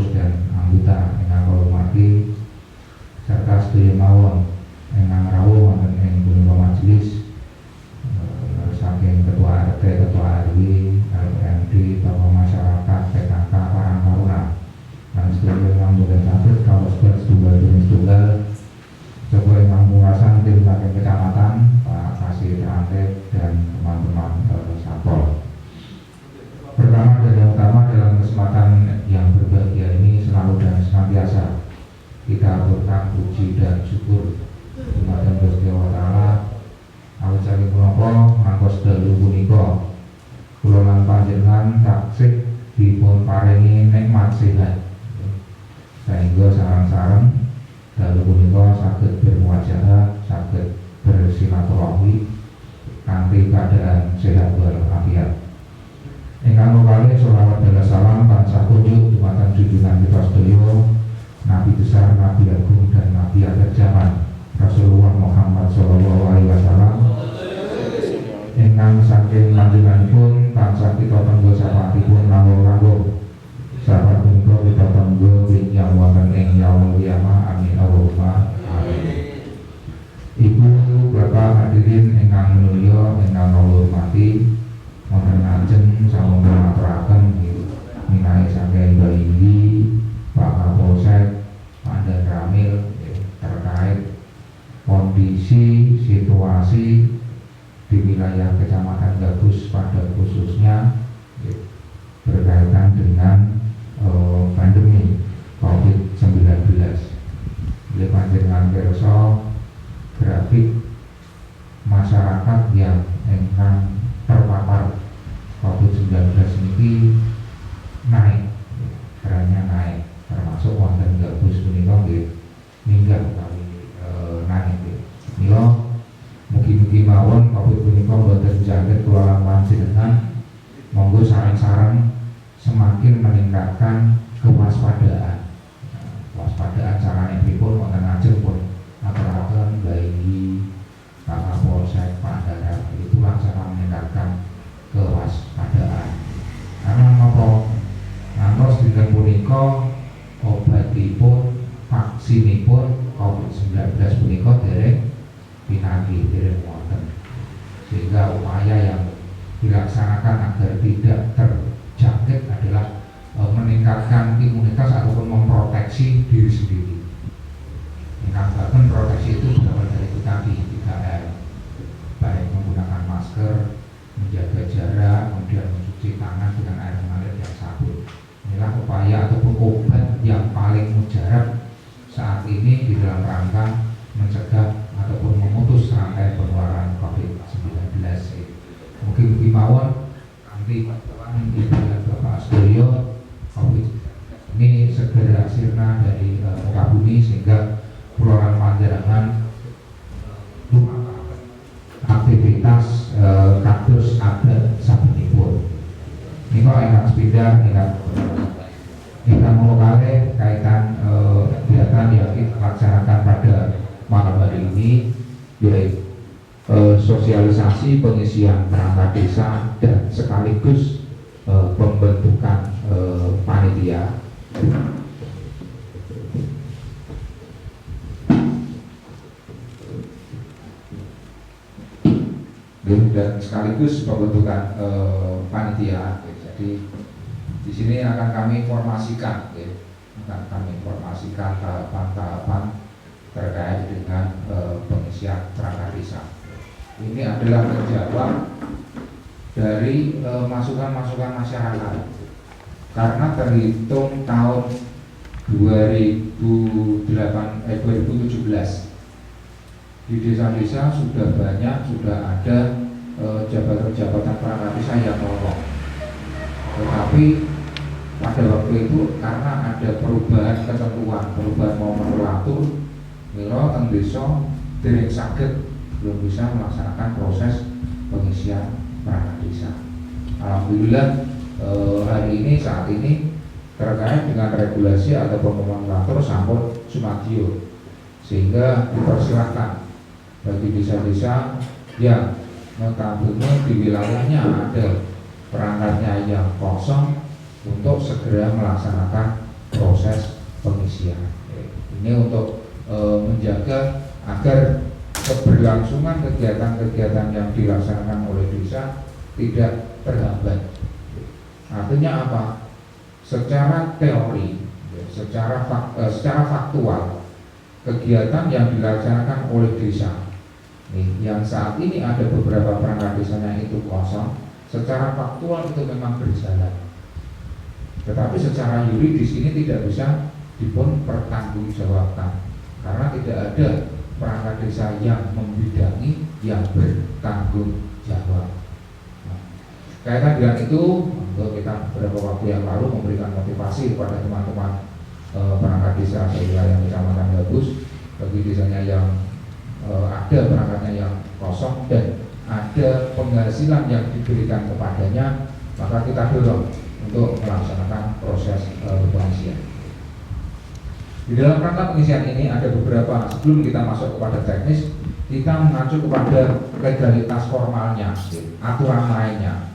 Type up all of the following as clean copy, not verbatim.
pengurus dan anggota ingkang kula hormati serta sedaya mawon ingkang rawuh wonten ing punika majelis saking ketua RT, ketua RW, LPMD, tokoh masyarakat, PKK, Karang Taruna dan sedaya ingkang boten saged kawula setunggal coba ingkang penguasaan tim saking kecamatan, Pak Kasih Transit dan teman-teman Satpol. Pertama dan yang utama dalam kesempatan yang berbahagia ini selalu dan senantiasa kita aturkan puji dan syukur kepada Gusti Allah Ta'ala awit saking punapa ngantos dalu punika kula lan panjenengan taksih dipun paringi nikmat sehat sehingga sareng-sareng dalu punika saged bermuajahah, saged bersilaturahmi kanthi keadaan sehat walafiat. Ingkang kalih sholawat dan salam tansah kunjuk dumateng junjungan kita sedaya Nabi besar, Nabi agung dan Nabi akhir zaman Rasulullah Muhammad sallallahu alaihi wasallam. Ingkang saking panjenenganipun tansah kita tenggo sapaatipun langkung-langkung. Sahabat punika kita tenggo yang wonten ing yaumul qiyamah. Amin Allahumma amin. Ibu bapak hadirin ingkang mulya ingkang kula hormati, wonten ajeng sampun maturaken minae saking Mbak Indi, Pak Kapolsek, Pak Dan Ramil terkait kondisi situasi di wilayah Kecamatan Gabus pada khususnya berkaitan dengan pandemi COVID-19. Oleh panjenengan pirsa grafik masyarakat yang ingkang terpapar COVID-19 ini naik, trennya naik, termasuk wonten Gabus punika nggih minggat kali naik nggih. Mila mugi-mugi mawon COVID punika boten saged kula lan panjenengan monggo sareng-sareng semakin meningkatkan kewaspadaan. Waspadaan carane pripun wonten ajeng pun aturaken bayi Pak Kapolsek, Pak Darat itu laksana meningkatkan kewaspadaan. Karena napa ngantos dinten punika obatipun, vaksinipun COVID-19 punika dereng pinanggih, dereng wonten. Sehingga upaya yang dilaksanakan agar tidak terjangkit adalah meningkatkan imunitas ataupun memproteksi diri sendiri. Meningkatkan proteksi itu berawal dari itu tadi 3M, baik menggunakan masker, menjaga jarak, kemudian mencuci tangan dengan air mengalir dan sabun. Inilah upaya ataupun obat yang paling mujarab saat ini di dalam rangka mencegah ataupun memutus rantai penularan COVID-19. Mungkin mawon nanti Ibu dan Bapak sedaya COVID ini segera sirna dari muka bumi sehingga Kelurahan Panjarangan aktivitas kados adat sabenipun. Nika ingkang sepindah ingkang lokale kaitan kegiatan yang kita laksanakan pada malam hari ini yaitu sosialisasi pengisian perangkat desa dan sekaligus pembentukan panitia. Dan sekaligus pembentukan panitia. Jadi di sini akan kami informasikan, tahapan-tahapan terkait dengan pengisian perangkat desa. Ini adalah menjawab dari masukan-masukan masyarakat. Karena terhitung tahun 2017 di desa-desa sudah ada jabatan-jabatan perangkat desa yang nolong. Tetapi pada waktu itu karena ada perubahan ketentuan, perubahan nomenklatur, mila teng desa dereng saged belum bisa melaksanakan proses pengisian perangkat desa. Alhamdulillah hari ini saat ini terkait dengan regulasi atau nomenklatur sampun sumadyo, sehingga dipersilakan bagi desa-desa yang notabene di wilayahnya ada perangkatnya yang kosong untuk segera melaksanakan proses pengisian. Ini untuk menjaga agar keberlangsungan kegiatan-kegiatan yang dilaksanakan oleh desa tidak terhambat. Artinya apa? Secara teori, secara faktual, kegiatan yang dilaksanakan oleh desa, yang saat ini ada beberapa perangkat desanya itu kosong, secara faktual itu memang berjalan. Tetapi secara yuridis ini tidak bisa dipertanggungjawabkan karena tidak ada perangkat desa yang membidangi yang bertanggung jawab. Kaitan dengan itu, kita beberapa waktu yang lalu memberikan motivasi kepada teman-teman perangkat desa di wilayah Kecamatan Gabus, bagi desanya yang ada perangkatnya yang kosong dan ada penghasilan yang diberikan kepadanya, maka kita dorong untuk melaksanakan proses pengisian. Di dalam rangka pengisian ini ada beberapa, sebelum kita masuk kepada teknis, kita mengacu kepada legalitas formalnya, aturan mainnya.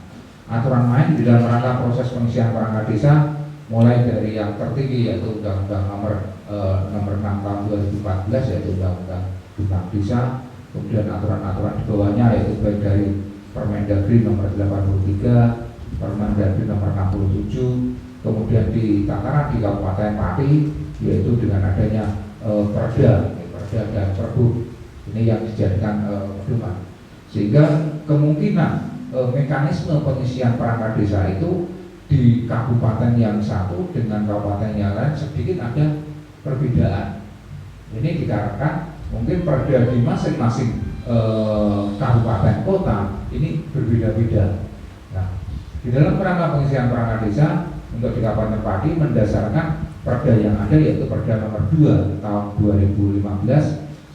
Aturan main di dalam rangka proses pengisian perangkat desa mulai dari yang tertinggi yaitu Undang-Undang nomor 6 tahun 2014 yaitu Undang-Undang tentang desa, kemudian aturan-aturan di bawahnya yaitu baik dari Permendagri nomor 83, Permendagri nomor 67, kemudian di tataran di Kabupaten Pati yaitu dengan adanya Perda dan Perbu ini yang dijadikan pedoman, sehingga kemungkinan mekanisme pengisian perangkat desa itu di kabupaten yang satu dengan kabupaten yang lain sedikit ada perbedaan. Ini dikarenakan mungkin perda di masing-masing kabupaten kota ini berbeda-beda. Nah, di dalam kerangka pengisian perangkat desa untuk di Kabupaten Pati mendasarkan perda yang ada yaitu Perda nomor 2 tahun 2015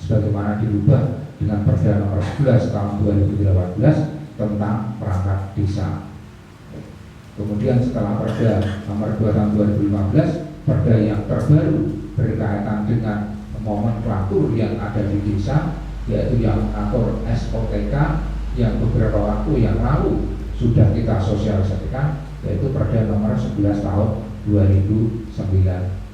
sebagaimana dirubah dengan Perda nomor 11 tahun 2018 tentang perangkat desa. Kemudian setelah Perda nomor 2 tahun 2015, perda yang terbaru berkaitan dengan nomenklatur yang ada di desa, yaitu yang mengatur SOTK yang beberapa waktu yang lalu sudah kita sosialisasikan, yaitu Perda nomor 11 tahun 2019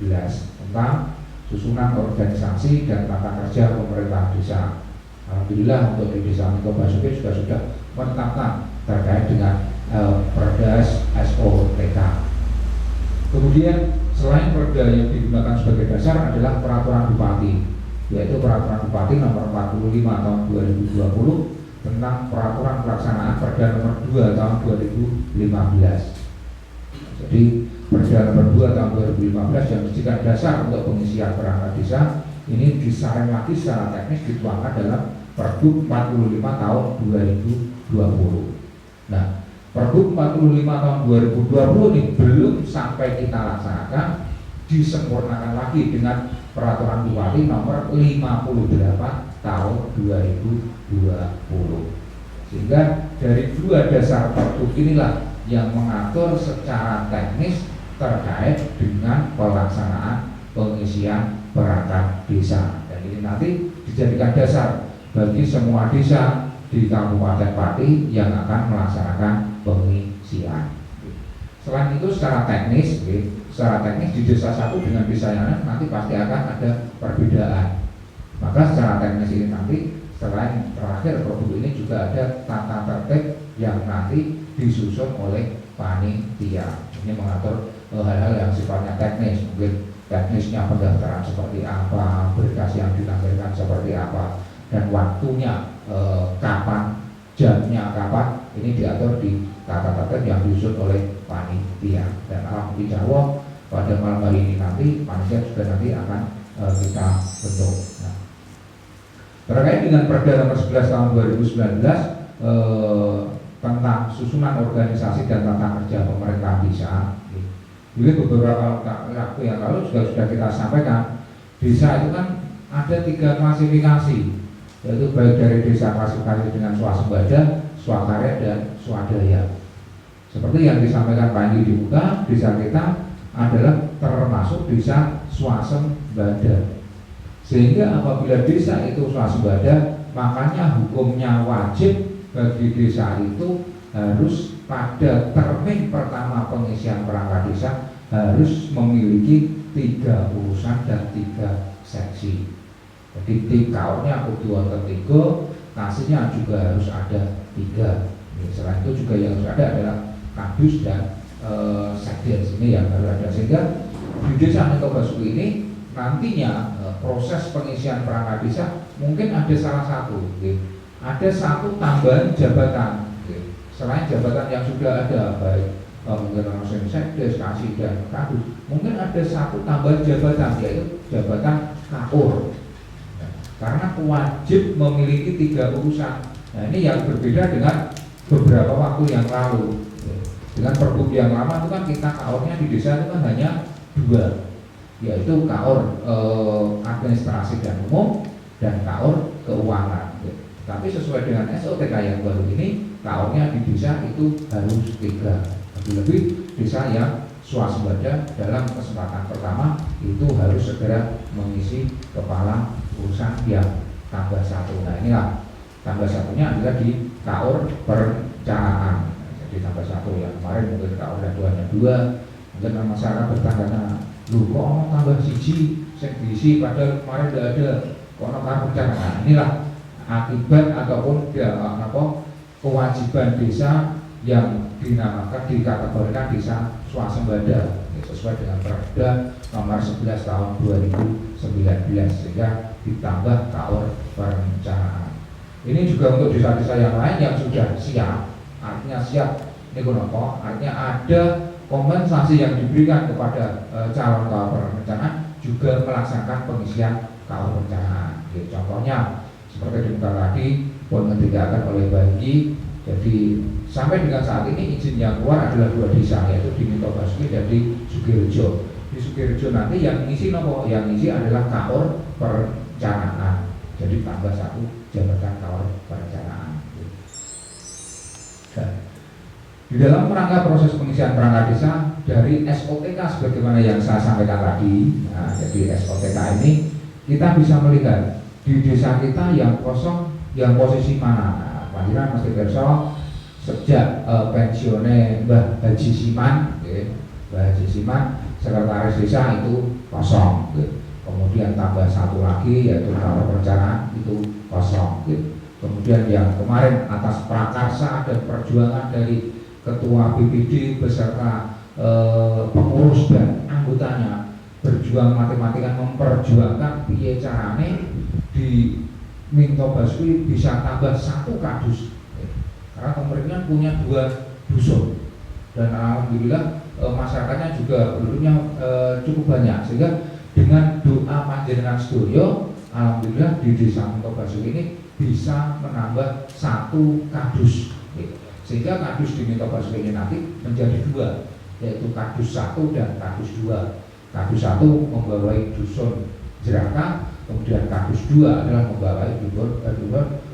tentang susunan organisasi dan tata kerja pemerintah desa. Alhamdulillah untuk di desa Miko Basuki sudah menetapkan terkait dengan Perda SOTK. Kemudian selain perda yang digunakan sebagai dasar adalah peraturan bupati, yaitu peraturan bupati nomor 45 tahun 2020 tentang peraturan pelaksanaan perda nomor 2 tahun 2015. Jadi perda nomor 2 tahun 2015 yang dijadikan dasar untuk pengisian perangkat desa ini disaring lagi secara teknis dituangkan dalam Pergub 45 tahun 2020. Nah, Pergub 45 tahun 2020 ini belum sampai kita laksanakan, disempurnakan lagi dengan Peraturan Bupati nomor 58 tahun 2020. Sehingga dari dua dasar Pergub inilah yang mengatur secara teknis terkait dengan pelaksanaan pengisian perangkat desa. Dan ini nanti dijadikan dasar bagi semua desa di Kabupaten Pati yang akan melaksanakan pengisian. Selain itu secara teknis di desa satu dengan desa yang lain nanti pasti akan ada perbedaan. Maka secara teknis ini nanti selain terakhir produk ini juga ada tata tertib yang nanti disusun oleh panitia. Ini mengatur hal-hal yang sifatnya teknis, mungkin teknisnya pendaftaran seperti apa, berkas yang ditampilkan seperti apa, dan waktunya kapan, jamnya kapan, ini diatur di tata tertib yang disusun oleh panitia. Dan alhamdulillah pada malam hari ini nanti panitia juga nanti akan kita bentuk. Nah, terkait dengan Perda nomor 11 tahun 2019 tentang susunan organisasi dan tata kerja pemerintah desa, jadi beberapa waktu yang lalu juga sudah kita sampaikan, desa itu kan ada 3 klasifikasi, yaitu baik dari desa klasifikasi dengan swasembada, swakarya dan swadaya. Seperti yang disampaikan Pak Andi di muka, desa kita adalah termasuk desa swasembada. Sehingga apabila desa itu swasembada, makanya hukumnya wajib bagi desa itu harus pada termin pertama pengisian perangkat desa harus memiliki 3 3 urusan dan 3 seksi. Jadi tim kaurnya kudu wonten 3, kasihnya juga harus ada 3. Selain itu juga yang harus ada adalah kadus dan sekdes ini yang harus ada, sehingga di desa Mito Basuki ini nantinya proses pengisian perangkat desa mungkin ada salah satu, ada satu tambahan jabatan selain jabatan yang sudah ada, baik mungkin langsung sekdes, kasih dan kadus, mungkin ada satu tambahan jabatan yaitu jabatan kaur, karena wajib memiliki 3 urusan. Nah ini yang berbeda dengan beberapa waktu yang lalu. Dengan Pergub yang lama itu kan kita kaurnya di desa itu kan hanya 2, yaitu kaur administrasi dan umum dan kaur keuangan. Tapi sesuai dengan SOTK yang baru ini, kaurnya di desa itu harus 3. Lebih-lebih desa yang swasembada dalam kesempatan pertama itu harus segera mengisi kepala urusan yang tambah 1. Nah inilah tambah 1-nya adalah di kaur perencanaan. Jadi tambah 1 yang kemarin mungkin kaur dan hanya 2, mungkin masyarakat bertanya, lu kok tambah 1 diisi padahal kemarin tidak ada kono perencanaan. Inilah akibat ataupun kewajiban desa yang dinamakan, dikategorikan desa swasembada sesuai dengan Perda nomor 11 tahun 2019, sehingga ditambah kaur perencanaan. Ini juga untuk desa-desa yang lain yang sudah siap, artinya siap ini kenapa? Artinya ada kompensasi yang diberikan kepada calon kaur perencanaan juga melaksanakan pengisian kaur perencanaan. Contohnya seperti di muka tadi pun ditinggalkan oleh Bagi. Jadi sampai dengan saat ini izin yang keluar adalah 2 desa, yaitu di Mito Basuki dan di Sugirejo. Di Sugirejo nanti yang ngisi nopo? Yang ngisi adalah kaur perencanaan. Jadi tambah 1 jabatan kaur perencanaan. Dan di dalam rangka proses pengisian perangkat desa dari SOTK sebagaimana yang saya sampaikan tadi, nah, jadi SOTK ini kita bisa melihat di desa kita yang kosong, yang posisi mana. Panjenengan mesti pirsa sejak pensiunnya Mbah Haji Siman, Mbah Haji Siman sekretaris desa itu kosong. Kemudian tambah 1 lagi yaitu kaur perencanaan itu kosong. Kemudian yang kemarin atas prakarsa dan perjuangan dari ketua BPD beserta pengurus dan anggotanya berjuang mati-matikan memperjuangkan piye carane di Mito Basuki bisa tambah 1 kadus, karena pemerintah punya 2 dusun dan alhamdulillah masyarakatnya juga penduduknya cukup banyak, sehingga dengan doa panjenengan sedaya alhamdulillah di desa Mito Basuki ini bisa menambah 1 kadus, sehingga kadus di Mito Basuki ini nanti menjadi 2, yaitu kadus 1 dan kadus 2. Kadus 1 membawai dusun Jeraka, kemudian kadus 2 adalah membawai dulur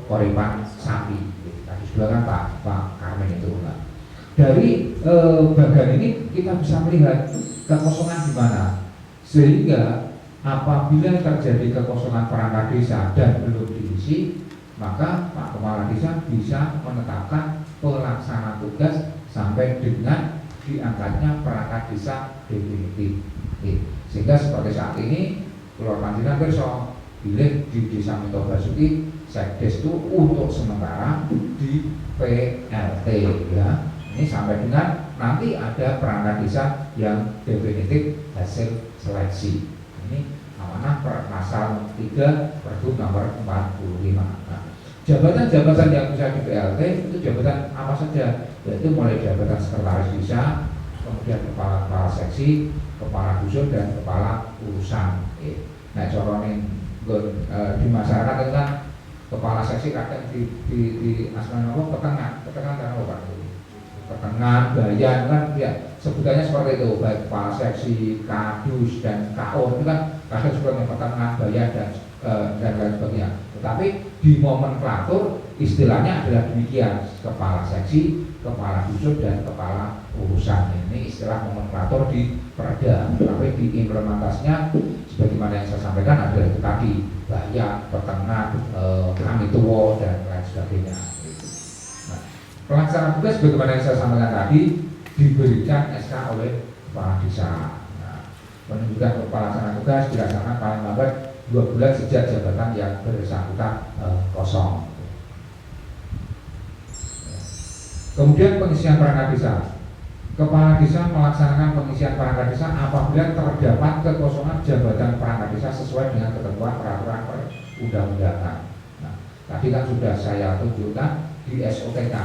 Koripan Sapi. Kadus 2 kan Pak Karmen itu. Nah, dari bagian ini kita bisa melihat kekosongan di mana, sehingga apabila terjadi kekosongan perangkat desa dan belum diisi, maka Pak Kepala Desa bisa menetapkan pelaksana tugas sampai dengan diangkatnya perangkat desa definitif. Sehingga seperti saat ini Keluar panjenengan pirsa pilih di Desa Mito Basuki sekdes itu untuk sementara di PLT ya. Ini sampai dengan nanti ada perangkat desa yang definitif hasil seleksi. Ini amanah pasal 3 Pergub nomor 45. Nah, jabatan-jabatan yang bisa di PLT itu jabatan apa saja? Yaitu mulai jabatan sekretaris desa, kemudian kepala seksi, kepala dusun dan kepala urusan. Nah, corone di masyarakat itu kan kepala seksi kadang di asman apa petengan kan apa petengan bayan kan ya sebutannya seperti itu, baik kepala seksi, kadus dan KO itu kan kadang sebenarnya petengan bayan dan lain sebagainya. Tetapi di nomenklatur istilahnya adalah demikian, kepala seksi, kepala dusun dan kepala urusan. Ini istilah nomenklatur di Perda, tapi di implementasinya sebagaimana yang saya sampaikan adalah itu tadi, bayan, petengan, kami tua dan lain sebagainya. Nah, pelaksana tugas sebagaimana yang saya sampaikan tadi diberikan SK oleh kepala desa. Nah, Penunjukan kepala pelaksana tugas dilaksanakan paling lambat 2 bulan sejak jabatan yang bersangkutan kosong. Kemudian pengisian perangkat desa. Kepala desa melaksanakan pengisian perangkat desa apabila terdapat kekosongan jabatan perangkat desa sesuai dengan ketentuan peraturan perundang-undangan. Nah, tadi kan sudah saya tunjukkan di SOTK.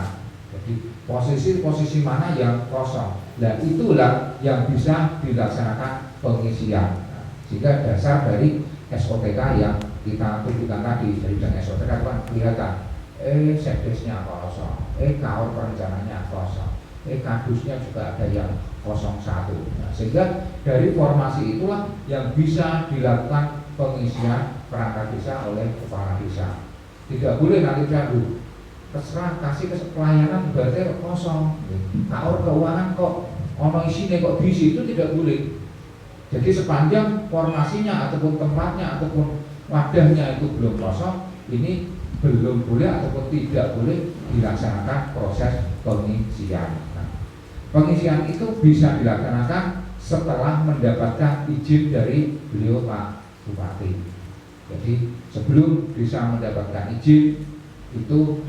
Jadi posisi-posisi mana yang kosong, dan itulah yang bisa dilaksanakan pengisian. Nah, sehingga dasar dari SOTK yang kita tunjukkan tadi dari SOTK kan kelihatan, sekdesnya kosong, kaor perencananya kosong, kadusnya juga ada yang 01. Nah, sehingga dari formasi itulah yang bisa dilakukan pengisian perangkat desa oleh kepala desa. Tidak boleh nanti ragu, terserah kasih pelayanan berarti kosong, kaor keuangan kok ono isine kok diisi, itu tidak boleh. Jadi sepanjang formasinya ataupun tempatnya ataupun wadahnya itu belum kosong, ini belum boleh ataupun tidak boleh dilaksanakan proses pengisian. Nah, pengisian itu bisa dilaksanakan setelah mendapatkan izin dari beliau Pak Bupati. Jadi sebelum bisa mendapatkan izin itu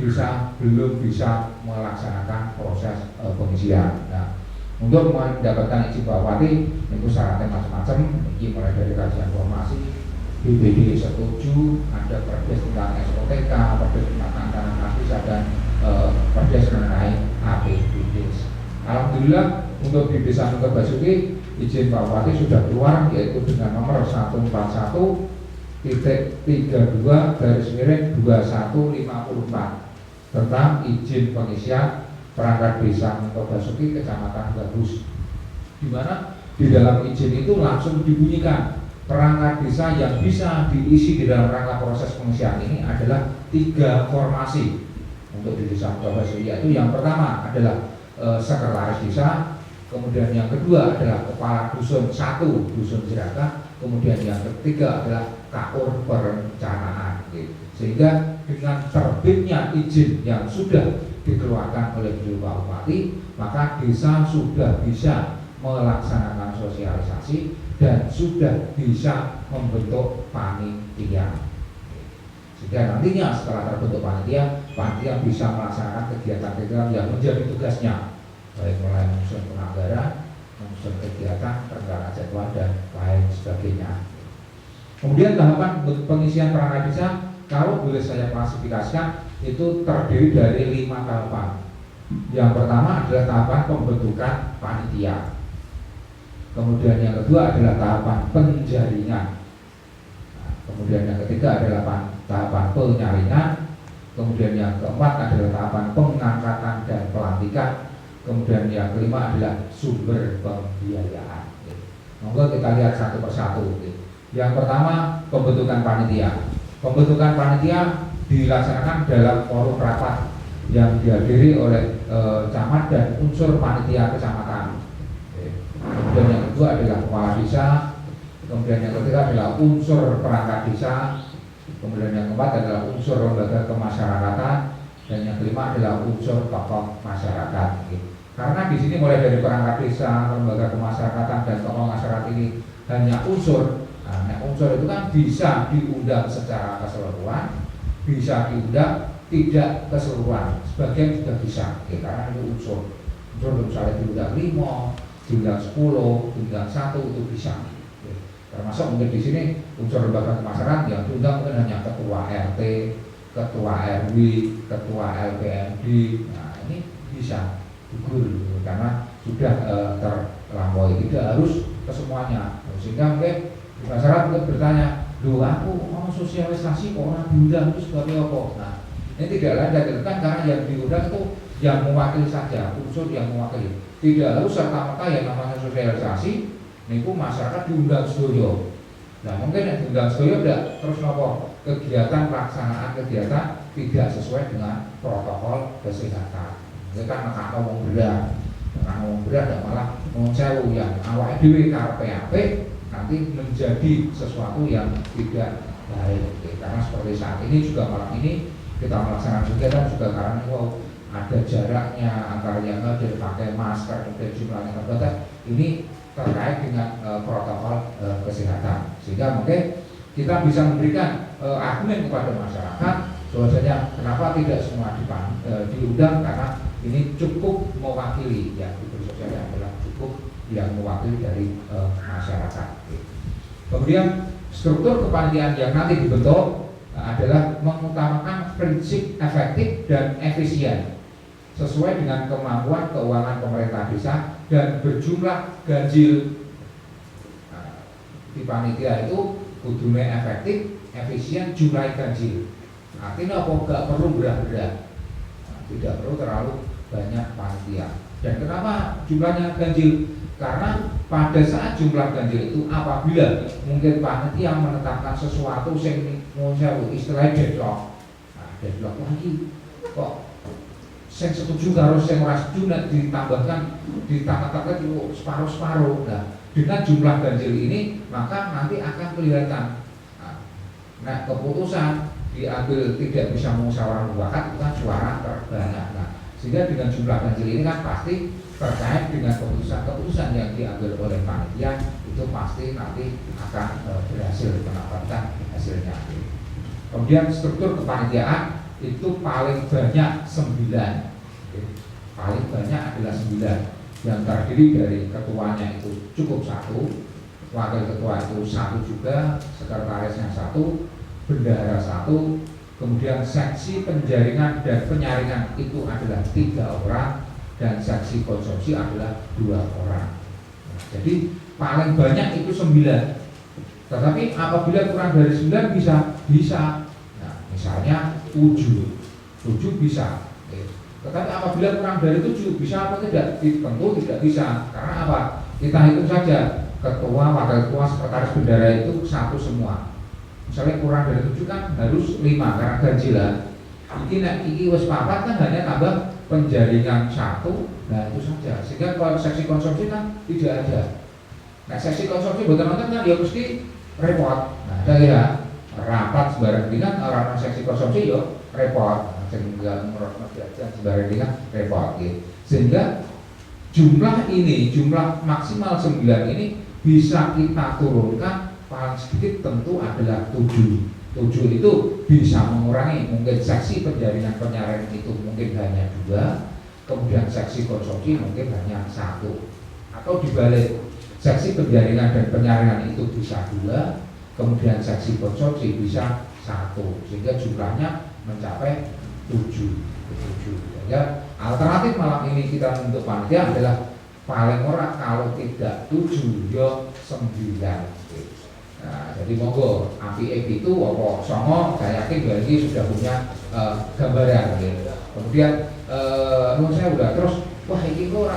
belum bisa melaksanakan proses pengisian. Nah, untuk mendapatkan izin Pak Bupati itu syaratnya macam-macam. Ini mulai dari kajian formasi, BPD setuju, ada perdes tentang SOTK, perdes tentang anggaran desa, dan perdes mengenai APBD. Alhamdulillah untuk di Desa Nunggal Basuki izin Pak Bupati sudah keluar, yaitu dengan nomor 141.32/2154 tentang izin pengisian perangkat desa Nunggal Basuki Kecamatan Bagus, di mana di dalam izin itu langsung dibunyikan perangkat desa yang bisa diisi di dalam rangka proses pengisian ini adalah 3 formasi untuk di Desa Nunggal Basuki, yaitu yang pertama adalah sekretaris desa, kemudian yang kedua adalah kepala dusun 1, dusun Jeraka, kemudian yang ketiga adalah kaur perencanaan. Sehingga dengan terbitnya izin yang sudah dikeluarkan oleh Pak Bupati, maka desa sudah bisa melaksanakan sosialisasi dan sudah bisa membentuk panitia. Sehingga nantinya setelah terbentuk panitia bisa melaksanakan kegiatan-kegiatan yang menjadi tugasnya, baik mulai menyusun penganggaran, menyusun kegiatan, rencana jadwal, dan lain sebagainya. Kemudian tahapan pengisian perangkat desa, kalau boleh saya klasifikasikan, itu terdiri dari 5 tahapan. Yang pertama adalah tahapan pembentukan panitia. Kemudian yang kedua adalah tahapan penjaringan. Nah, kemudian yang ketiga adalah tahapan penyaringan. Kemudian yang keempat adalah tahapan pengangkatan dan pelantikan. Kemudian yang kelima adalah sumber pembiayaan. Monggo kita lihat satu persatu. Yang pertama, pembentukan panitia. Pembentukan panitia dilaksanakan dalam forum rapat yang dihadiri oleh camat dan unsur panitia kecamatan. Kemudian yang kedua adalah kepala desa. Kemudian yang ketiga adalah unsur perangkat desa. Kemudian yang keempat adalah unsur lembaga kemasyarakatan, dan yang kelima adalah unsur tokoh masyarakat. Karena di sini mulai dari perangkat desa, lembaga kemasyarakatan, dan tokoh masyarakat ini hanya unsur. Nah, unsur itu kan bisa diundang secara keseluruhan, bisa diundang tidak keseluruhan, sebagian juga bisa, karena itu unsur. Unsur misalnya diundang 5, diundang 10, diundang 1 itu bisa. Termasuk mungkin di sini unsur lembaga kemasyarakatan yang diundang mungkin hanya ketua RT, ketua RW, ketua LPMD. Nah, ini bisa gugur karena sudah terlampaui, tidak harus kesemuanya. Sehingga mungkin masyarakat mungkin bertanya, loh aku mau sosialisasi kok orang diundang itu sebagai apa? Nah, ini tidak lain dan kan karena yang diundang itu yang mewakili saja, unsur yang mewakili. Tidak harus serta-merta yang namanya sosialisasi niku masyarakat diundang sedoyo. Nah, mungkin yang diundang sedoyo tidak terus nopo kegiatan pelaksanaan kegiatan tidak sesuai dengan protokol kesehatan. Ini kan nekakno wong berat. Nekakno wong berat dan malah wong sewu yang awake dhewe karepe apik nanti menjadi sesuatu yang tidak baik. Karena seperti saat ini juga malam ini kita melaksanakan kegiatan juga karena ada jaraknya antara yang hadir pakai masker, kemudian jumlahnya terbatas. Ini terkait dengan protokol kesehatan, sehingga mungkin kita bisa memberikan argumen kepada masyarakat bahwasanya kenapa tidak semua diundang, karena ini cukup mewakili, ya Gubernur sosial adalah cukup yang mewakili dari masyarakat. Kemudian struktur kepanitiaan yang nanti dibentuk adalah mengutamakan prinsip efektif dan efisien sesuai dengan kemampuan keuangan pemerintah desa dan berjumlah ganjil. Di panitia itu kudune efektif, efisien, jumlah ganjil. Artinya apa? Gak perlu berat-berat, tidak perlu terlalu banyak panitia. Dan kenapa jumlahnya ganjil? Karena pada saat jumlah ganjil itu, apabila mungkin panitia menetapkan sesuatu sing istilahnya deadlock, deadlock lagi kok sing setuju harus sing ora setuju ditambahkan itu separuh-separuh. Nah, dengan jumlah ganjil ini maka nanti akan kelihatan. Nah, keputusan diambil tidak bisa musyawarah mufakat, itu kan suara terbanyak. Nah, sehingga dengan jumlah ganjil ini kan pasti terkait dengan keputusan yang diambil oleh panitia itu pasti nanti akan berhasil mendapatkan hasilnya. Kemudian struktur kepanitiaan itu paling banyak 9. Paling banyak adalah 9 yang terdiri dari ketuanya itu cukup 1, wakil ketua itu 1 juga, sekretarisnya 1, bendahara 1, kemudian seksi penjaringan dan penyaringan itu adalah 3 orang, dan seksi konsumsi adalah 2 orang. Jadi paling banyak itu 9. Tetapi apabila kurang dari 9 bisa. Nah, misalnya 7 bisa. Tetapi apabila kurang dari 7 bisa apa tidak? Tentu tidak bisa. Karena apa? Kita hitung saja, ketua, wakil ketua, sekretaris bendahara itu 1 semua. Misalnya kurang dari 7 kan harus 5 karena ganjilan. Iki wis 4 kan hanya tambah penjaringan 1. Nah, itu saja. Sehingga kalau seksi konsumsi kan tidak ada. Nah, seksi konsumsi buat teman-teman kan ya mesti repot. Nah, saya rapat sembarang dengan orang seksi konsumsi yo repot. Sehingga merosot sembarang dengan repot gitu. Sehingga jumlah maksimal 9 ini bisa kita turunkan paling sedikit tentu adalah 7. 7 itu bisa mengurangi mungkin seksi penjaringan penyaringan itu mungkin hanya 2, kemudian seksi konsumsi mungkin hanya 1, atau dibalik, seksi penjaringan dan penyaringan itu bisa 2, kemudian seksi konsumsi bisa 1, sehingga jumlahnya mencapai 7. Ya, alternatif malam ini kita untuk panitia adalah paling ora kalau tidak 7 yo 9. Nah, jadi monggo API itu apa songo, saya yakin Bali sudah punya gambaran gitu. Kemudian menurut saya udah terus wah ini kok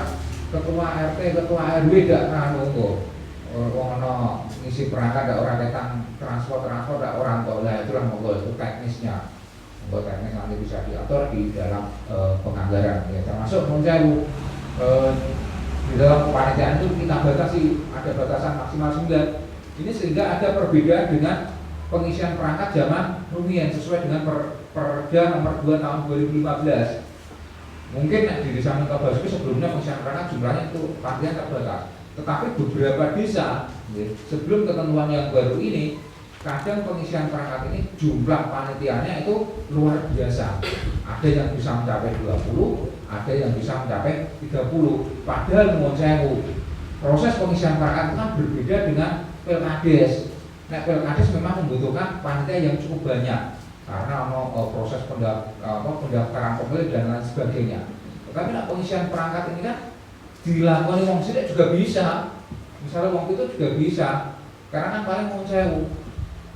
ketua RT, ketua RW gak monggo wong ono ngisi perangkat ada orang datang transport ada orang lah, itulah monggo itu teknisnya. Monggo teknis nanti bisa diatur di dalam penganggaran ya. Termasuk menurut saya di dalam kepanitiaan itu kita batasi, ada batasan maksimal 9. Ini sehingga ada perbedaan dengan pengisian perangkat zaman Rumian sesuai dengan Perda nomor 2 tahun 2015. Mungkin di Desa Mintabasuki sebelumnya pengisian perangkat jumlahnya itu pantian terbatas. Tetapi beberapa desa sebelum ketentuan yang baru ini, kadang pengisian perangkat ini jumlah panitianya itu luar biasa. Ada yang bisa mencapai 20, ada yang bisa mencapai 30. Padahal mohon sewu, proses pengisian perangkat itu kan berbeda dengan Pilkades. Nah, Pilkades memang membutuhkan panitia yang cukup banyak karena proses pendaftaran pemilih dan lain sebagainya. Tetapi nah, pengisian perangkat ini kan dilakukan wong sidik juga bisa. Misalnya wong itu juga bisa. Karena kan paling wong sewu.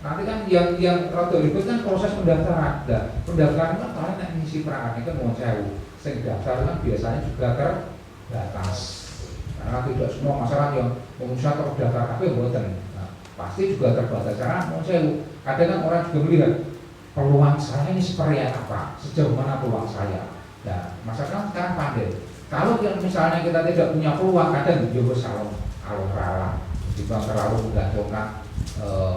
Nanti kan yang rada ribet kan proses pendaftaran. Nah, pendaftaran kan paling nek ngisi perangkat itu wong sewu. Sing daftar kan biasanya juga terbatas. Karena tidak semua masyarakat yang pengusaha terdaftar tapi buatan. Nah, pasti juga terbatas. Karena mau saya kadang kan orang juga melihat peluang saya ini seperti apa, sejauh mana peluang saya. Nah, masyarakat sekarang pandai. Kalau misalnya kita tidak punya peluang, kadang juga salon rala, juga terlalu menggantungkan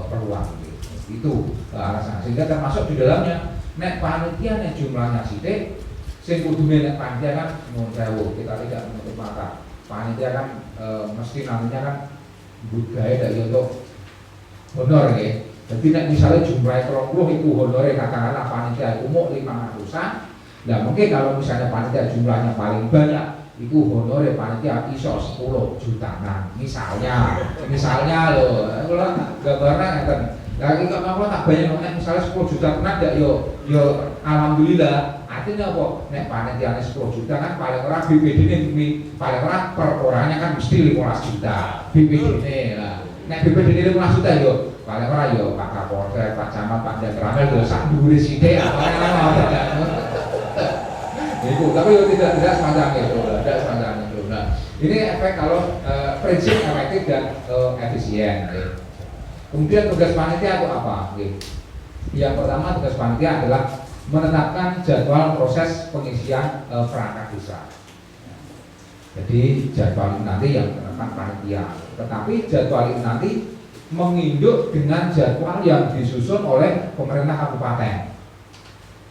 peluang. Gitu. Itu alasan. Sehingga termasuk di dalamnya, nek panitia nek jumlahnya sidik, sing kudune nek panitia kan mau sewu, kita tidak menutup mata. panitia kan mesti nantinya kan budaya dari untuk honor ya. Jadi misalnya jumlah 30 itu honornya katakanlah panitia itu mau 500-an. Nah mungkin kalau misalnya panitia jumlahnya paling banyak itu honornya panitia iso 10 jutaan misalnya loh kalau gambarnya kan lagi kalau tak banyak misalnya 10 juta kena enggak yo alhamdulillah. Artinya apa? Nek panitianya 10 juta kan paling ora BPD ini paling ora per orangnya kan mesti 15 juta BPD ini lah. Nek BPD ini 15 juta yo paling ora yo Pak Kapolres, Pak Camat, Pak Jendral yo sak dhuwure sithik apa itu, tapi yo tidak semacam itu, tidak semacam itu. Nah, ini efek kalau prinsip efektif dan efisien. Kemudian tugas panitia itu apa? Yang pertama tugas panitia adalah menetapkan jadwal proses pengisian perangkat desa. Jadi jadwal ini nanti yang menetapkan panitia, tetapi jadwal ini nanti menginduk dengan jadwal yang disusun oleh pemerintah kabupaten.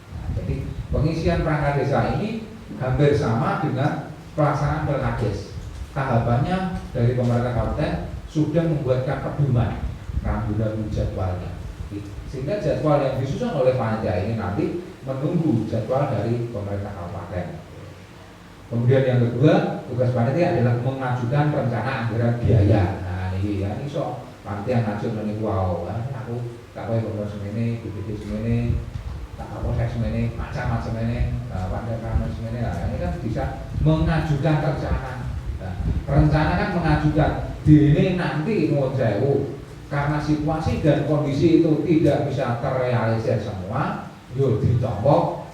Nah, jadi pengisian perangkat desa ini hampir sama dengan pelaksanaan Pelkades. Tahapannya dari pemerintah kabupaten sudah membuatkan pedoman rambu-rambu jadwalnya. Sehingga jadwal yang disusun oleh panitia ini nanti menunggu jadwal dari pemerintah kabupaten. Kemudian yang kedua, tugas panitia adalah mengajukan rencana anggaran biaya. Nah, ini ya, ini so panitia ngajukan meniku wow, aku tak boleh ngomong semene, BPD semene, tak apa saya semene, macam-macam semene, pada kamar semene. Nah, ini kan bisa mengajukan rencana. Nah, rencana kan mengajukan ini nanti nuwun sewu. Karena situasi dan kondisi itu tidak bisa terrealisir semua, yo ditombok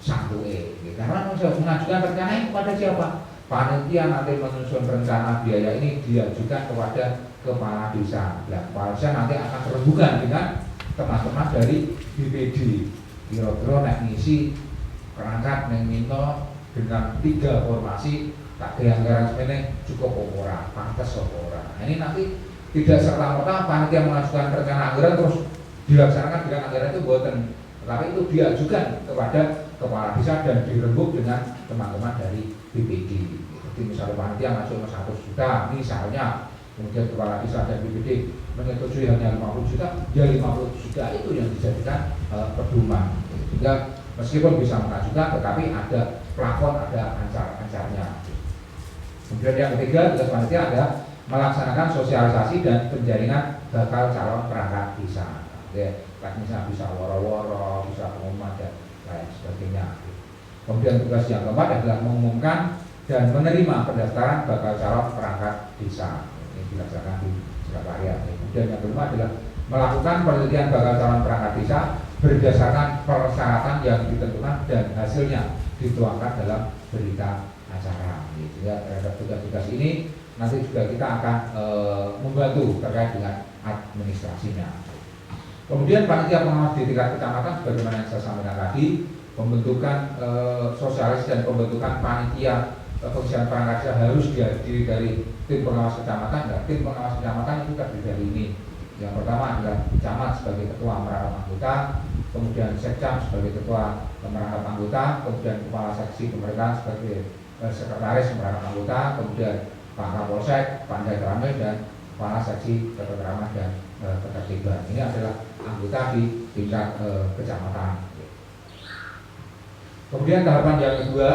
santuke. Karena mengajukan rencana ini kepada siapa? Panitia nanti menyusun rencana biaya ini diajukan kepada kepala desa. Nah, kepala desa nanti akan terhubungan dengan teman-teman dari BPD. Kira-kira nek ngisi perangkat neng minto dengan 3 formasi tak anggaran semene cukup ora, pantes ora. Nah, ini nanti tidak serta-merta panitia mengajukan rencana anggaran terus dilaksanakan dengan anggaran itu buatan, tetapi itu diajukan kepada kepala desa dan dirembuk dengan teman-teman dari BPD. Jadi misalnya panitia ngajukan 100 juta misalnya, kemudian kepala desa dan BPD menyetujui hanya 50 juta, ya 50 juta itu yang dijadikan pedoman. Sehingga meskipun bisa mengajukan, tetapi ada plafon, ada ancar-ancarnya. Kemudian yang ketiga, tugas panitia ada melaksanakan sosialisasi dan penjaringan bakal calon perangkat desa. Misalnya bisa woro-woro, bisa pengumuman dan lain sebagainya. Kemudian tugas yang keempat adalah mengumumkan dan menerima pendaftaran bakal calon perangkat desa. Ini dilaksanakan di Sekretariat. Kemudian yang kelima adalah melakukan penelitian bakal calon perangkat desa berdasarkan persyaratan yang ditentukan dan hasilnya dituangkan dalam berita acara. Ya, terhadap tugas-tugas ini nanti juga kita akan membantu terkait dengan administrasinya. Kemudian panitia pengawas di tingkat kecamatan sebagaimana yang saya sampaikan tadi, pembentukan sosialis dan pembentukan panitia pengisian perangkat desa harus dihadiri dari tim pengawas kecamatan. Dan tim pengawas kecamatan itu terdiri dari ini. Yang pertama adalah camat sebagai ketua merangkap anggota, kemudian sekcam sebagai ketua merangkap anggota, kemudian kepala seksi pemerintahan sebagai sekretaris merangkap anggota, kemudian Pak Kapolsek, Pak Jendral dan kepala seksi ketentraman dan ketertiban. Ini adalah anggota di tingkat kecamatan. Kemudian tahapan yang kedua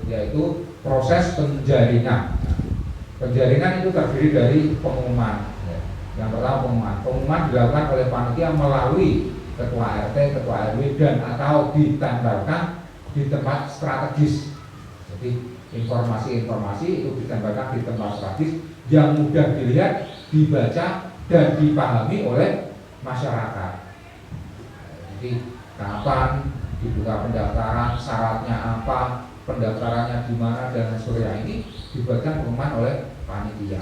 yaitu proses penjaringan. Penjaringan itu terdiri dari pengumuman. Yang pertama pengumuman. Pengumuman dilakukan oleh panitia melalui ketua RT, ketua RW dan atau ditempelkan di tempat strategis. Jadi informasi-informasi itu ditempelkan di tempat strategis yang mudah dilihat, dibaca dan dipahami oleh masyarakat. Jadi kapan dibuka pendaftaran, syaratnya apa, pendaftarannya di mana dan sebagainya, ini dibuatkan pengumuman oleh panitia.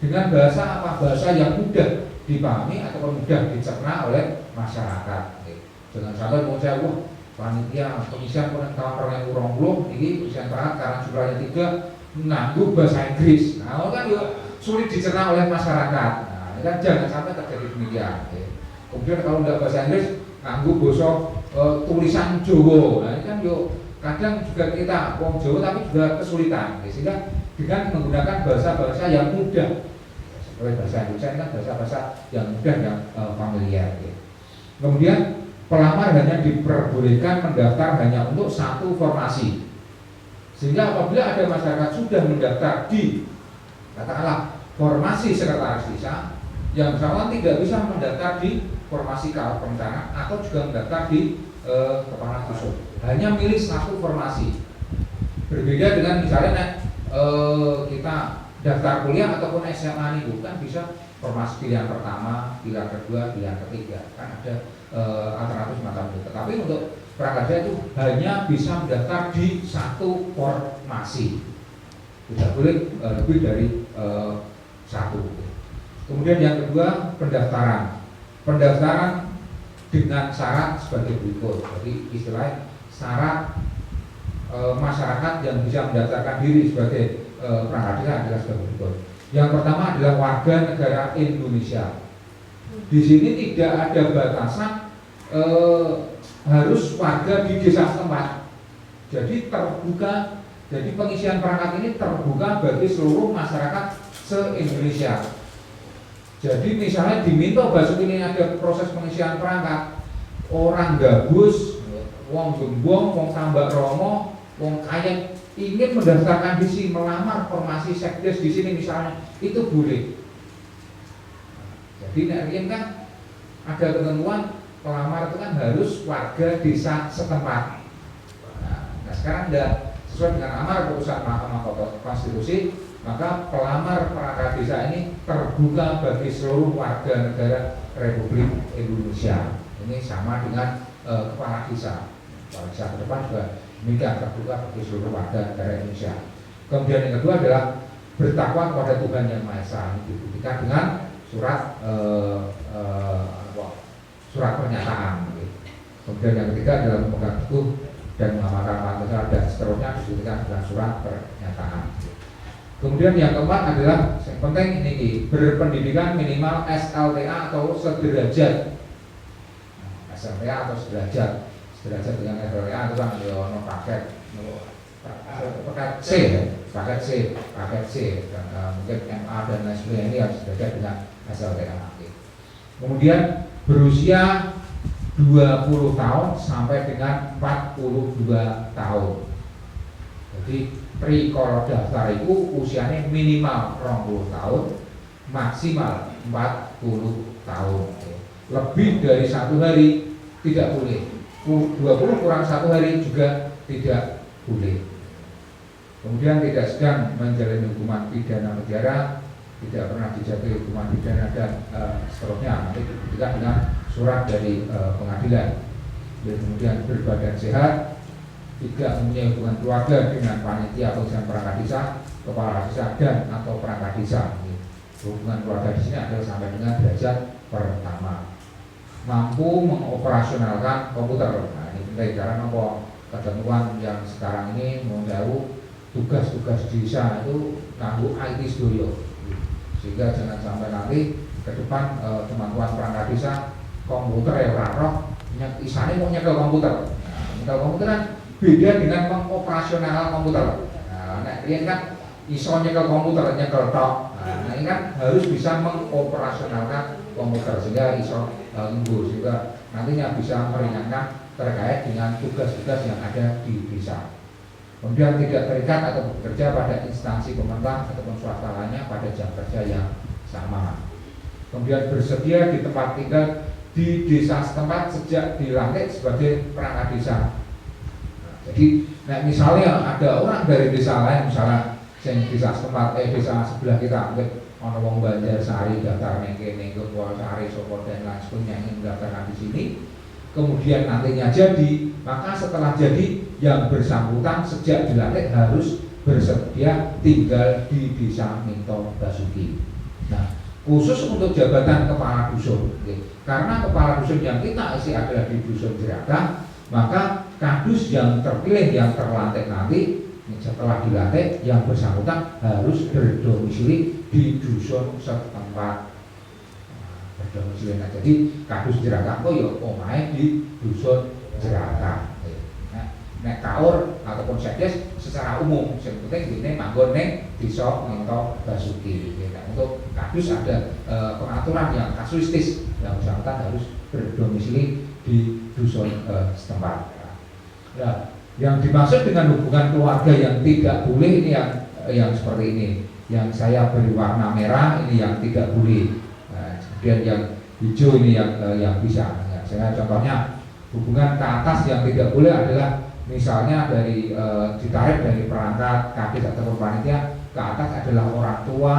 Dengan bahasa apa? Bahasa yang mudah dipahami atau mudah dicerna oleh masyarakat. Jangan sampai mau saya panitia pengisian tahun 2020 ini pengisian perangkat karena jumlahnya 3 nganggu bahasa Inggris. Nah, kan juga sulit dicerna oleh masyarakat. Nah, kan jangan sampai terjadi demikian. Kemudian kalau tidak bahasa Inggris nganggu bahasa tulisan Jawa. Nah, ini kan yuk kadang juga kita wong Jawa tapi juga kesulitan. Sehingga dengan menggunakan bahasa-bahasa yang mudah. Seperti bahasa Indonesia ini kan bahasa-bahasa yang mudah, yang familiar. Ya. Kemudian pelamar hanya diperbolehkan mendaftar hanya untuk satu formasi. Sehingga apabila ada masyarakat sudah mendaftar di katakanlah formasi sekretaris desa, yang bersangkutan tidak bisa mendaftar di formasi kepala perencanaan atau juga mendaftar di kepala dusun. Hanya milih satu formasi. Berbeda dengan misalnya kita daftar kuliah ataupun SMA ini bukan bisa formasi pilihan pertama, pilihan kedua, pilihan ketiga, kan ada alternatif macam itu. Tapi untuk prakerja itu hanya bisa mendaftar di satu formasi, tidak boleh lebih dari satu. Kemudian yang kedua pendaftaran dengan syarat sebagai berikut. Jadi istilahnya syarat masyarakat yang bisa mendaftarkan diri sebagai perangkat desa adalah sebagai berikut. Yang pertama adalah warga negara Indonesia. Di sini tidak ada batasan harus warga di desa setempat. Jadi terbuka. Jadi pengisian perangkat ini terbuka bagi seluruh masyarakat se-Indonesia. Jadi misalnya di Minto Basuki ini ada proses pengisian perangkat, orang gabus, wong gembong, wong tambak romo, wong kayek ingin mendaftarkan diri melamar formasi sekdes di sini misalnya, itu boleh. Jadi ini kan ada ketentuan pelamar itu kan harus warga desa setempat. Nah sekarang sudah sesuai dengan amar putusan Mahkamah Konstitusi, maka pelamar perangkat desa ini terbuka bagi seluruh warga negara Republik Indonesia. Ini sama dengan kepala desa. Kepala desa ke depan juga demikian, terbuka bagi seluruh warga negara Indonesia. Kemudian yang kedua adalah bertakwa kepada Tuhan Yang Maha Esa. Ini dibuktikan dengan surat pernyataan. Kemudian yang ketiga adalah memegang teguh dan mengamalkan Pancasila dan seterusnya dibuktikan dengan surat pernyataan. Kemudian yang keempat adalah yang penting ini berpendidikan minimal SLTA atau sederajat. SLTA atau sederajat dengan SLTA itu kan ada paket C, paket C dan mungkin MA dan lain sebagainya, ini harus sederajat dengan SLTA. Kemudian berusia 20 tahun sampai dengan 42 tahun. Jadi kalau daftar itu usianya minimal 20 tahun, maksimal 40 tahun. Lebih dari 1 hari tidak boleh. 20 kurang 1 hari juga tidak boleh. Kemudian tidak sedang menjalani hukuman pidana penjara, tidak pernah dijatuhi hukuman pidana dan seterusnya. Nanti dibuktikan dengan surat dari pengadilan. Dan kemudian berbadan sehat, tidak mempunyai hubungan keluarga dengan panitia pengisian perangkat desa, kepala desa dan atau perangkat desa. Hubungan keluarga di sini adalah sampai dengan derajat pertama. Mampu mengoperasionalkan komputer. Nah ini penting karena ketentuan yang sekarang ini menjauh tugas-tugas desa itu nganggo IT studio. Sehingga jangan sampai nanti ke depan teman-teman perangkat desa komputer ya roh isane mau nyekel komputer. Nah, nyekel komputer kan beda dengan mengoperasional komputer. Nah, ini kan iso nyekel komputer, nyekel tok. Nah, ini kan harus bisa mengoperasionalkan komputer sehingga iso nganggo sehingga nantinya bisa meringankan terkait dengan tugas-tugas yang ada di desa. Kemudian tidak terikat atau bekerja pada instansi pemerintah ataupun swasta lainnya pada jam kerja yang sama. Kemudian bersedia di tempat tinggal di desa setempat sejak dilantik sebagai perangkat desa. Jadi, misalnya ada orang dari desa lain, misalnya desa setempat, desa sebelah kita, mungkin ono wong Banjarsari daftar neng kene, Purwosari, Solo dan lain sebagainya ingin mendaftarkan di sini. Kemudian nantinya jadi, maka setelah jadi yang bersangkutan sejak dilantik harus bersedia tinggal di desa Minto Basuki. Nah, khusus untuk jabatan kepala dusun, karena kepala dusun yang kita isi adalah di dusun Jerakah, maka kadus yang terpilih yang terlantik nanti setelah dilantik yang bersangkutan harus berdomisili di dusun setempat. Berdomisili. Nah, jadi kadus Jerakah kok ya omahe di dusun Jerakah. Nah, nek kaur ataupun sekdes secara umum yang penting ini manggon ning desa ngentok basuki. Nah, untuk kadus ada pengaturan yang kasuistis, yang bersangkutan harus berdomisili di dusun setempat. Nah, yang dimaksud dengan hubungan keluarga yang tidak boleh ini yang seperti ini, yang saya beri warna merah ini yang tidak boleh. Nah, kemudian yang hijau ini yang bisa. Nah, saya contohnya hubungan ke atas yang tidak boleh adalah misalnya dari ditarik dari perangkat kadis ataupun panitia ke atas adalah orang tua,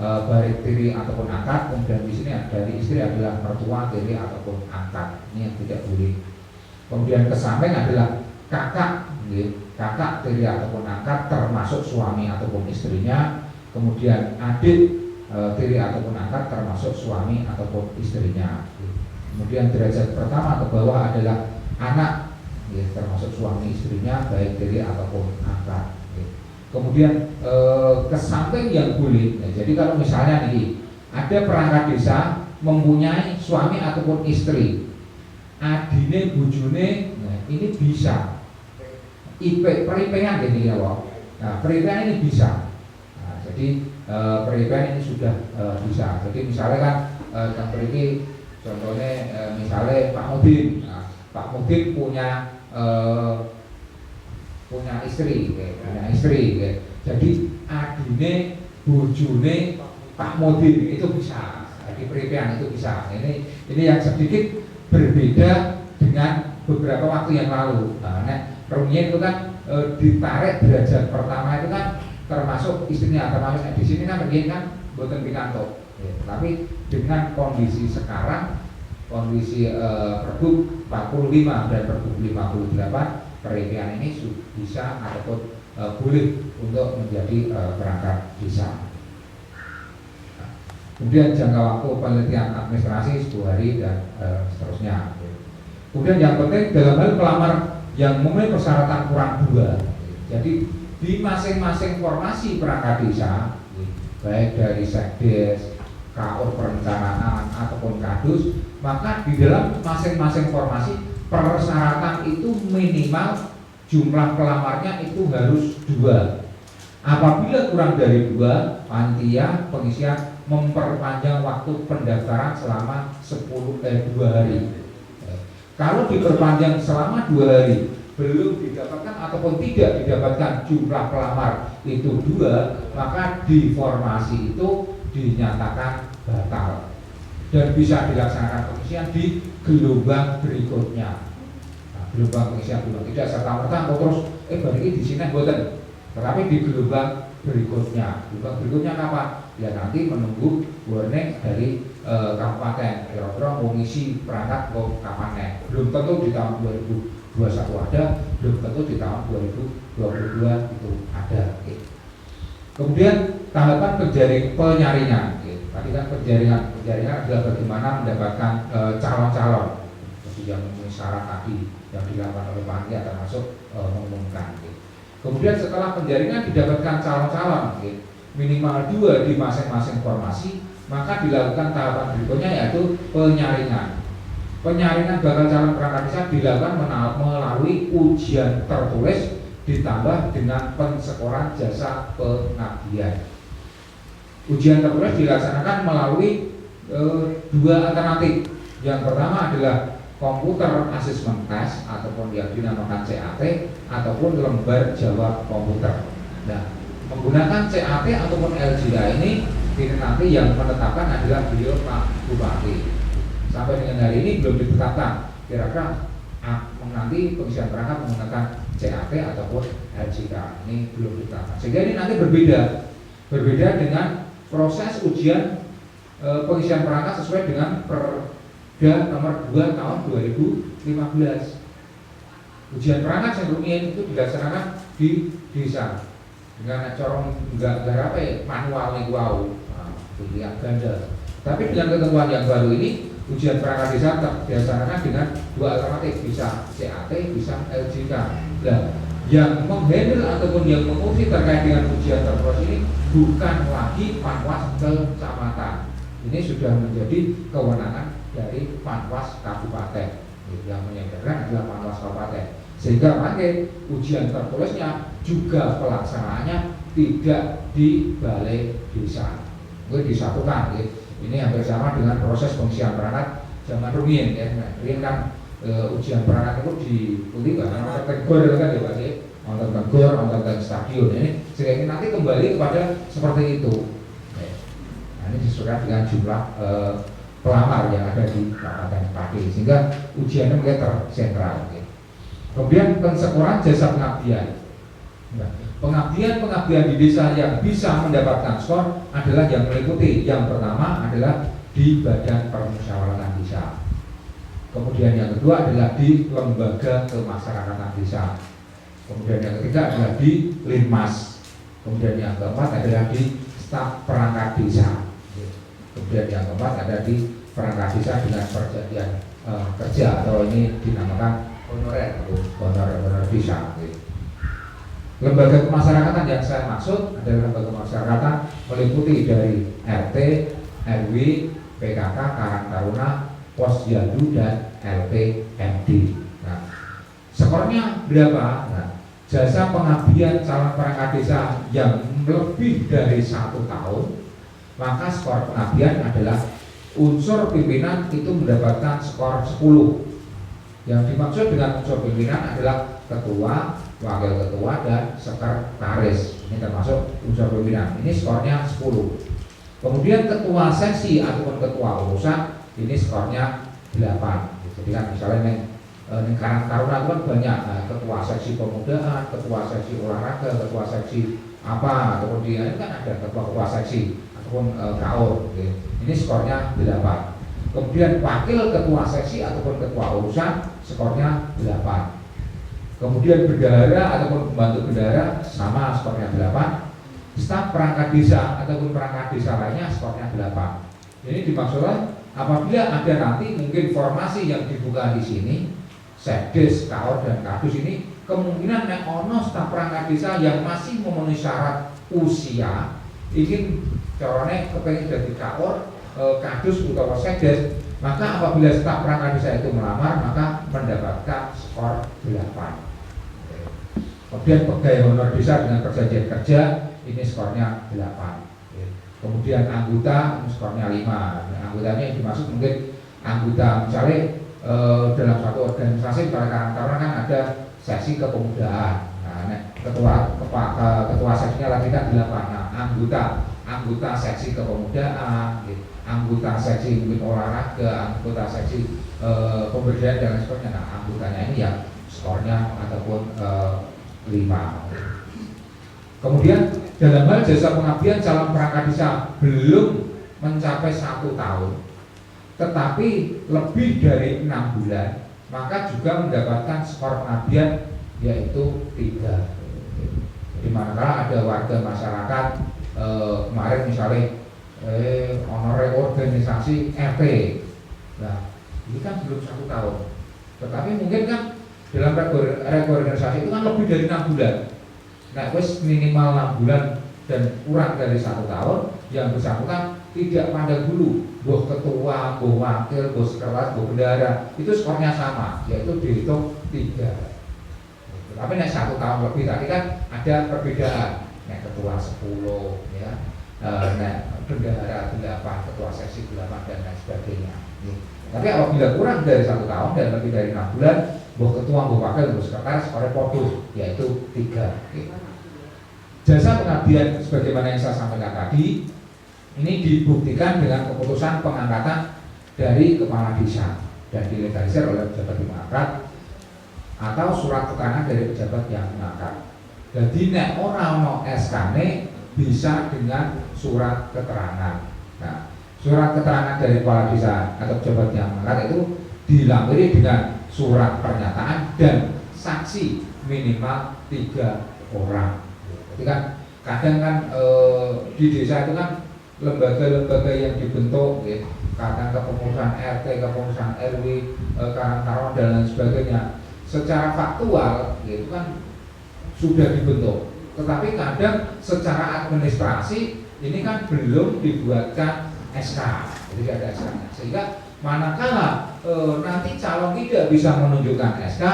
baik tiri ataupun angkat, kemudian di sini dari istri adalah mertua, tiri ataupun angkat. Ini yang tidak boleh. Kemudian ke samping adalah kakak, kakak tiri ataupun angkat termasuk suami ataupun istrinya. Kemudian adik tiri ataupun angkat termasuk suami ataupun istrinya. Kemudian derajat pertama ke bawah adalah anak, termasuk suami istrinya baik tiri ataupun angkat. Kemudian ke samping yang boleh. Jadi kalau misalnya nih ada perangkat desa mempunyai suami ataupun istri, adine bojone, ini bisa peripengan gini ya, Pak. Nah, peripengan ini bisa. Nah, jadi peripengan ini sudah bisa. Jadi misalnya kan yang beri contohnya misalnya Pak Mudin. Nah, Pak Mudin punya istri, jadi adine bojone Pak Mudin itu bisa, jadi peripean itu bisa. Ini yang sedikit berbeda dengan beberapa waktu yang lalu. Nah, rumiyin itu kan ditarik derajat pertama itu kan termasuk istrinya, termasuk di sini kan rumiyin kan boten pikantuk. Tapi dengan kondisi sekarang, kondisi Pergub 45 dan Pergub 58, peripean ini bisa ataupun boleh untuk menjadi perangkat desa. Kemudian jangka waktu penelitian administrasi 10 hari dan seterusnya. Kemudian yang penting dalam hal pelamar yang memenuhi persyaratan kurang 2. Jadi di masing-masing formasi perangkat desa, baik dari sekdes, kaur perencanaan ataupun kadus, maka di dalam masing-masing formasi persyaratan itu minimal jumlah pelamarnya itu harus 2. Apabila kurang dari 2, panitia pengisian memperpanjang waktu pendaftaran selama 2 hari. Kalau diperpanjang selama 2 hari belum didapatkan ataupun tidak didapatkan jumlah pelamar itu 2, maka di formasi itu dinyatakan batal dan bisa dilaksanakan pengisian di gelombang berikutnya. Nah, gelombang pengisian belum tidak serta-merta terus balik di sini boten, tetapi di gelombang berikutnya. Gelombang berikutnya kapan? Ya nanti menunggu warning dari kabupaten, kira-kira mau ngisi perangkat kapan nih. Belum tentu di tahun 2021 ada, belum tentu di tahun 2022 itu ada. Kemudian tahapan penyaringan. Tadi kan penjaringan adalah bagaimana mendapatkan calon-calon. Jadi yang memenuhi syarat tadi yang dilakukan oleh panitia termasuk mengumumkan. Kemudian setelah penjaringan didapatkan calon-calon, minimal 2 di masing-masing formasi, maka dilakukan tahapan berikutnya yaitu penyaringan. Penyaringan bakal calon perangkat desa dilakukan melalui ujian tertulis ditambah dengan pensekoran jasa pengabdian. Ujian tertulis dilaksanakan melalui 2 alternatif. Yang pertama adalah komputer assessment test ataupun yang dinamakan CAT ataupun lembar jawab komputer. Nah, menggunakan CAT ataupun LJA ini nanti yang menetapkan adalah beliau Pak Bupati. Sampai dengan hari ini belum ditetapkan kira-kira nanti pengisian perangkat menggunakan CAT ataupun LJK, ini belum ditetapkan. Sehingga ini nanti berbeda dengan proses ujian pengisian perangkat sesuai dengan Perda nomor 2 tahun 2015. Ujian perangkat yang rumiyin itu dilaksanakan di desa dengan corong enggak apa ya, manual nih pilihan ganda. Tapi dengan ketentuan yang baru ini, ujian perangkat desa dilaksanakan dengan 2 alternatif, bisa CAT, bisa LJK. Nah, yang menghandle ataupun yang mengurusi terkait dengan ujian tertulis ini bukan lagi Panwas kecamatan. Ini sudah menjadi kewenangan dari Panwas kabupaten. Yang menyelenggarakan adalah Panwas kabupaten. Sehingga pakai ujian tertulisnya juga pelaksanaannya tidak di balai desa, itu disatukan. Ini hampir sama dengan proses pengisian perangkat zaman rumiyin ya. Rumiyin kan ujian perangkat itu diikuti karena kategori kan ya Pak ya, nonton tegor, nonton stadion. Ini sehingga nanti kembali kepada seperti itu. Nah, ini sesuai dengan jumlah pelamar yang ada di Kabupaten Pati, sehingga ujiannya mungkin tersentral. Kemudian pensyukuran jasa pengabdian. Pengabdian di desa yang bisa mendapatkan skor adalah yang meliputi. Yang pertama adalah di Badan Permusyawaratan Desa. Kemudian yang kedua adalah di Lembaga Kemasyarakatan Desa. Kemudian yang ketiga adalah di Linmas. Kemudian yang keempat adalah di Staf Perangkat Desa. Kemudian yang keempat ada di perangkat desa dengan perjanjian kerja, atau ini dinamakan honorer atau honor desa. Lembaga kemasyarakatan yang saya maksud adalah lembaga kemasyarakatan meliputi dari RT, RW, PKK, Karang Taruna, Posyandu, dan LPMD. Nah, skornya berapa? Nah, jasa pengabdian calon perangkat desa yang lebih dari 1 tahun, maka skor pengabdian adalah unsur pimpinan itu mendapatkan skor 10. Yang dimaksud dengan unsur pimpinan adalah ketua, wakil ketua, dan sekretaris. Ini termasuk unsur pimpinan. Ini skornya 10. Kemudian ketua seksi ataupun ketua urusan ini skornya 8. Jadi kan misalnya ini Karang Taruna itu kan banyak, nah, ketua seksi pemudaan, ketua seksi olahraga, ketua seksi apa, ataupun dia ini kan ada ketua seksi ataupun KAUR. Ini skornya 8. Kemudian wakil ketua seksi ataupun ketua urusan skornya 8. Kemudian bendahara ataupun pembantu bendahara sama skornya 8. Staf perangkat desa ataupun perangkat desa lainnya skornya 8. Ini dimaksudkan apabila ada nanti mungkin formasi yang dibuka di sini, Sekdes, KAUR, dan Kadus ini kemungkinan nek ono staf perangkat desa yang masih memenuhi syarat usia, ingin caranya kepengen jadi KAUR, Kadus atau Sekdes, maka apabila staf perangkat desa itu melamar maka mendapatkan skor 8. Kemudian pegawai honor desa dengan perjanjian kerja ini skornya 8. Kemudian anggota skornya 5. Anggotanya yang dimaksud mungkin anggota misalnya dalam satu organisasi pada Karang Taruna kan ada seksi kepemudaan. Nah, ketua seksinya lagi kan 8. Nah, anggota seksi kepemudaan, anggota seksi mungkin olahraga, anggota seksi pemberdayaan dan lain sebagainya. Nah, anggotanya ini yang skornya ataupun 5. Kemudian dalam hal jasa pengabdian calon perangkat desa belum mencapai 1 tahun, tetapi lebih dari 6 bulan, maka juga mendapatkan skor pengabdian yaitu 3. Jadi manakala ada warga masyarakat kemarin misalnya honorer organisasi RT, nah ini kan belum 1 tahun, tetapi mungkin kan dalam reorganisasi itu kan lebih dari 6 bulan. Nah, wis minimal 6 bulan dan kurang dari 1 tahun, yang bersangkutan tidak pandang bulu, boh ketua, boh wakil, boh sekretaris, boh bendahara, itu skornya sama, yaitu dihitung 3. Tapi nek 1 tahun lebih tadi kan ada perbedaan, nek ketua 10, ya, nek bendahara 8, ketua seksi 8 dan lain sebagainya. Tapi apabila kurang dari 1 tahun dan lebih dari 6 bulan, boh ketua, boh wakil, boh sekretaris skornya podo, yaitu 3. Jasa pengabdian sebagaimana yang saya sampaikan tadi, ini dibuktikan dengan keputusan pengangkatan dari kepala desa dan dilegalisir oleh pejabat yang mengangkat atau surat keterangan dari pejabat yang mengangkat. Jadi nek ora ono SK-ne bisa dengan surat keterangan. Nah, surat keterangan dari kepala desa atau pejabat yang mengangkat itu dilampiri dengan surat pernyataan dan saksi minimal 3 orang. Jadi kan kadang kan di desa itu kan lembaga-lembaga yang dibentuk, ya, kadang kepengurusan RT, kepengurusan RW, Karang Taruna dan lain sebagainya, secara faktual ya, itu kan sudah dibentuk, tetapi kadang secara administrasi ini kan belum dibuatkan SK, jadi ada SK-nya, sehingga Manakala nanti calon tidak bisa menunjukkan SK,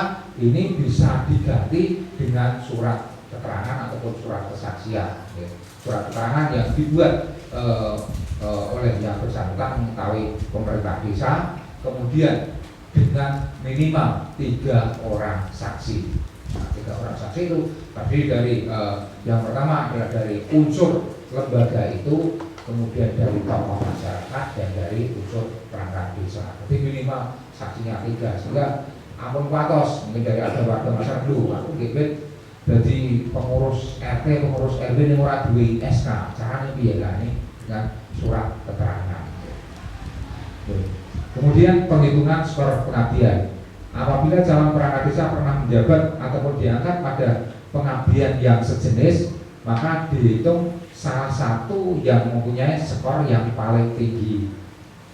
ini bisa diganti dengan surat keterangan ataupun surat kesaksian. Surat keterangan yang dibuat oleh yang bersangkutan mengetahui pemerintah desa, kemudian dengan minimal 3 orang saksi. Nah, 3 orang saksi itu terdiri dari yang pertama adalah dari unsur lembaga itu, kemudian dari tokoh masyarakat, dan dari unsur perangkat desa. Jadi minimal saksinya 3, sehingga ampun patos mungkin dari ada warga masyarakat dulu aku gebet jadi pengurus RT, pengurus RW yang ora duwe SK, caranya piye lah ini dengan surat keterangan. Kemudian penghitungan skor pengabdian. Apabila calon perangkat desa pernah menjabat ataupun diangkat pada pengabdian yang sejenis, maka dihitung salah satu yang mempunyai skor yang paling tinggi.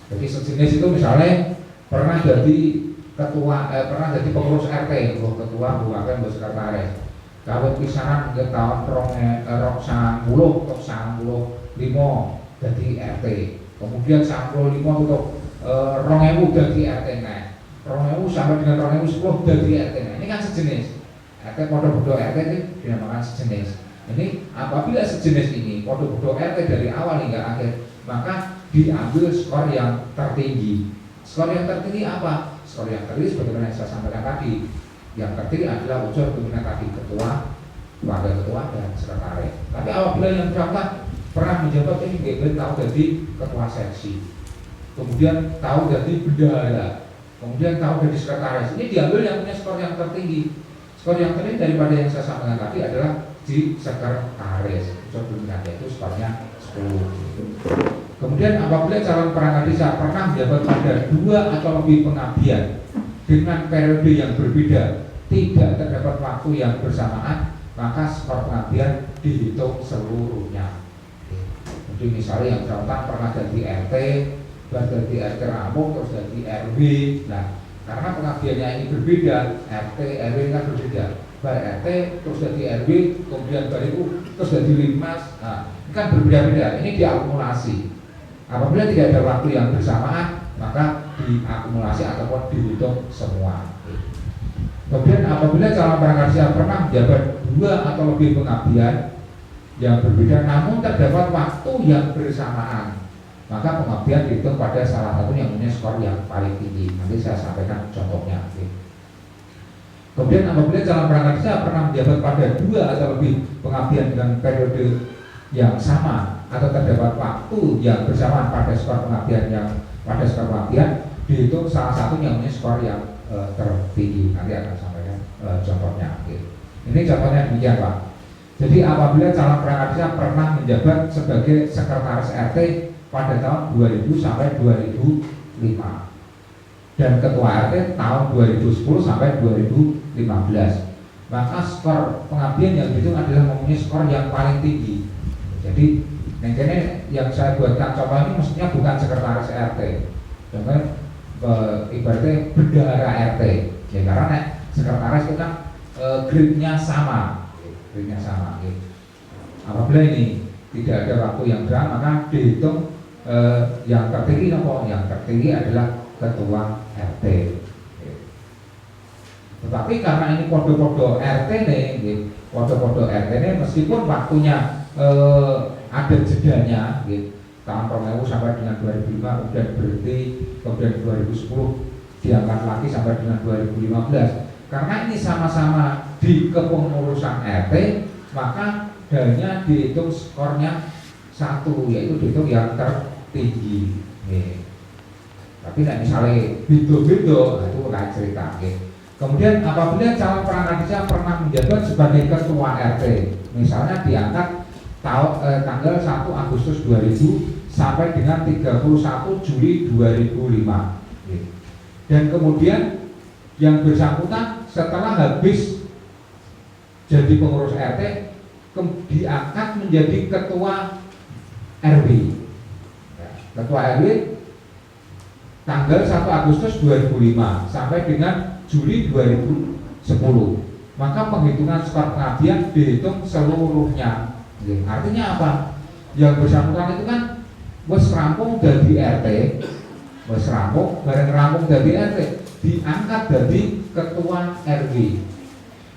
Jadi sejenis itu misalnya pernah jadi ketua, pernah jadi pengurus RT, ketua, wakil, sekretaris. Kawin pisanan mungkin tahun 90 untuk 95 jadi RT. Kemudian 95 untuk 2000 jadi RT naik. 2000 sampai dengan 2010 jadi RT naik. Ini kan sejenis. RT podo-podo RT ini dinamakan sejenis. Ini apabila sejenis ini podo-podo RT dari awal hingga akhir, maka diambil skor yang tertinggi. Skor yang tertinggi apa? Skor yang tertinggi sebagaimana yang saya sampaikan tadi. Yang tertinggi adalah unsur pimpinan tadi, ketua, wakil ketua, dan sekretaris. Tapi apabila yang bersangkutan pernah menjabat ini GBN tahu jadi ketua seksi, kemudian tahu jadi bendahara, kemudian tahu jadi sekretaris, ini diambil yang punya skor yang tertinggi. Skor yang tertinggi daripada yang saya sampaikan tadi adalah di sekretaris, unsur pimpinan, yaitu skornya 10. Kemudian apabila calon perangkat desa pernah menjabat pada 2 atau lebih pengabdian dengan periode yang berbeda, tidak terdapat waktu yang bersamaan, maka skor pengabdian dihitung seluruhnya. Jadi misalnya yang bersangkutan pernah jadi RT, terus jadi RT Rampung, terus jadi RW. Nah, karena pengabdiannya ini berbeda, RT, RW kan berbeda. Bar RT, terus jadi RW, kemudian bar itu, terus jadi Limas. Nah, ini kan berbeda-beda. Ini diakumulasi. Apabila tidak ada waktu yang bersamaan, maka diakumulasi ataupun dihitung semua. Kemudian apabila calon perangkat desa pernah menjabat 2 atau lebih pengabdian yang berbeda namun terdapat waktu yang bersamaan, maka pengabdian dihitung pada salah satu yang punya skor yang paling tinggi. Nanti saya sampaikan contohnya. Kemudian apabila calon perangkat desa pernah menjabat pada 2 atau lebih pengabdian dengan periode yang sama atau terdapat waktu yang bersamaan pada skor pengabdian dihitung salah satu yang punya skor yang tertinggi. Nanti akan sampaikan contohnya. Ini contohnya demikian, Pak. Jadi apabila calon perangkat desa pernah menjabat sebagai sekretaris RT pada tahun 2000 sampai 2005 dan ketua RT tahun 2010 sampai 2015, maka skor pengabdian yang dihitung adalah mempunyai skor yang paling tinggi. Jadi yang saya buatkan contoh ini mestinya bukan sekretaris RT, contohnya ibaratnya bendahara RT, ya, karena sekretaris itu kan grade-nya sama, gitu. Apabila ini tidak ada waktu yang berat, maka dihitung yang tertinggi. Yang tertinggi adalah ketua RT. Tetapi karena ini podo-podo RT nih, podo-podo RT nih, meskipun waktunya ada jedanya, gitu. Tahun 2000 sampai dengan 2005 kemudian berhenti, kemudian 2010 diangkat lagi sampai dengan 2015. Karena ini sama-sama di kepengurusan RT, maka hanya dihitung skornya 1, yaitu dihitung yang tertinggi. Tapi misalnya beda-beda, itu lain cerita. Kemudian apabila calon perangkat desa pernah menjabat sebagai ketua RT, misalnya diangkat tanggal 1 Agustus 2000 sampai dengan 31 Juli 2005, dan kemudian yang bersangkutan setelah habis jadi pengurus RT diangkat menjadi ketua RW. Ketua RW tanggal 1 Agustus 2005 sampai dengan Juli 2010, maka penghitungan skor pengabdian dihitung seluruhnya. Artinya apa? Yang bersangkutan itu kan wis rampung dari RT, wis rampung, bareng rampung dari RT diangkat dari ketua RW.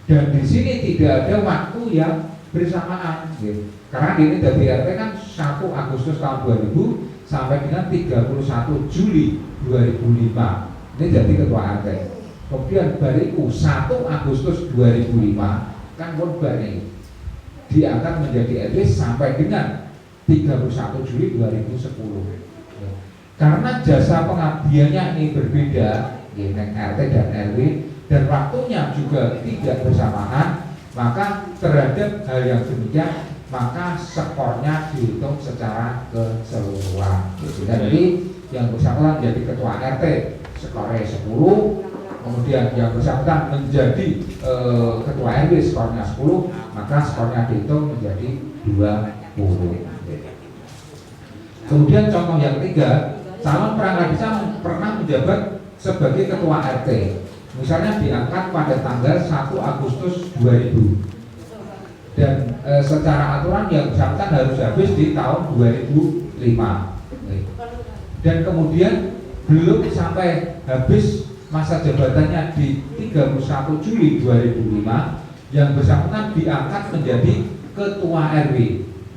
Dan di sini tidak ada waktu yang bersamaan, gitu. Karena ini dari RT kan 1 Agustus tahun 2000 sampai dengan 31 Juli 2005. Ini jadi ketua RT. Kemudian bariku 1 Agustus 2005 kan pun bari diangkat menjadi RW sampai dengan 31 Juli 2010. Karena jasa pengabdiannya ini berbeda, ya, RT dan RW, dan waktunya juga tidak bersamaan, maka terhadap hal yang demikian maka skornya dihitung secara keseluruhan. Jadi yang bersangkutan menjadi ketua RT skornya 10, kemudian yang bersangkutan menjadi ketua RW skornya 10, maka skornya dihitung menjadi 20. Kemudian contoh yang ketiga, calon perangkat desa pernah menjabat sebagai ketua RT, misalnya diangkat pada tanggal 1 Agustus 2000, dan secara aturan yang bersangkutan harus habis di tahun 2005. Dan kemudian belum sampai habis masa jabatannya di 31 Juli 2005, yang bersangkutan diangkat menjadi ketua RW,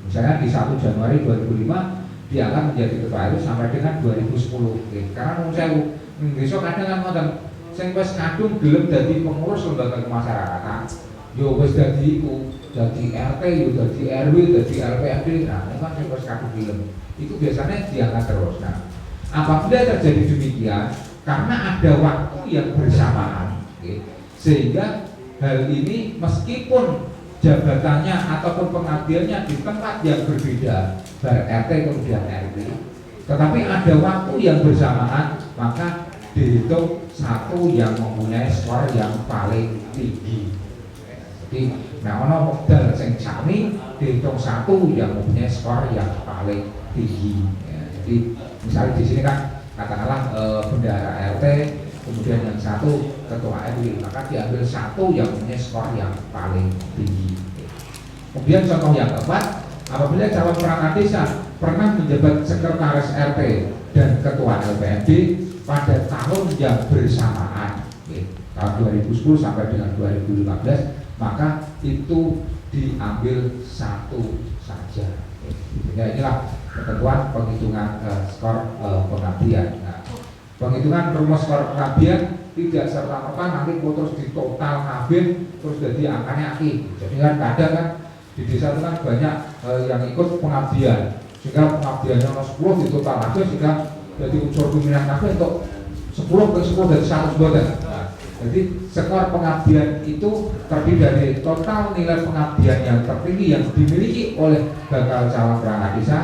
misalnya di 1 Januari 2005 diangkat menjadi ketua RW sampai dengan 2010. Karena saya besok kadang kan ngoten, sing wis kadung gelem dadi pengurus lembaga kemasyarakatan, yo wis dadi iku, dadi RT, yo dadi RW, dadi LPMD. Nah, itu kan sing wis kadung gelem. Itu biasanya diangkat terus. Nah, apabila terjadi demikian, karena ada waktu yang bersamaan, sehingga hal ini meskipun jabatannya ataupun pengabdiannya di tempat yang berbeda, RT kemudian RW, tetapi ada waktu yang bersamaan, maka dihitung satu yang mempunyai skor yang paling tinggi. Jadi, nah ono modal sing sami dihitung satu yang mempunyai skor yang paling tinggi. Ya, jadi misalnya di sini kan katakanlah bendahara RT, kemudian yang satu ketua RW, maka diambil satu yang punya skor yang paling tinggi. Kemudian contoh yang keempat, apabila calon perangkat desa pernah menjabat sekretaris RT dan ketua LPMD pada tahun yang bersamaan, tahun 2010 sampai dengan 2015, maka itu diambil satu saja. Sehingga inilah ketentuan penghitungan skor pengabdian. Nah, penghitungan rumus skor pengabdian tidak serta-merta nanti terus di total kabin terus jadi angkanya aki. Jadi kan kadang kan di desa itu kan banyak yang ikut pengabdian, sehingga pengabdiannya 10 di total kabin, sehingga jadi unsur pimpinan kabin untuk 10 ke 10 dari 100 boten. Nah, jadi skor pengabdian itu terdiri dari total nilai pengabdian yang tertinggi yang dimiliki oleh bakal calon perangkat desa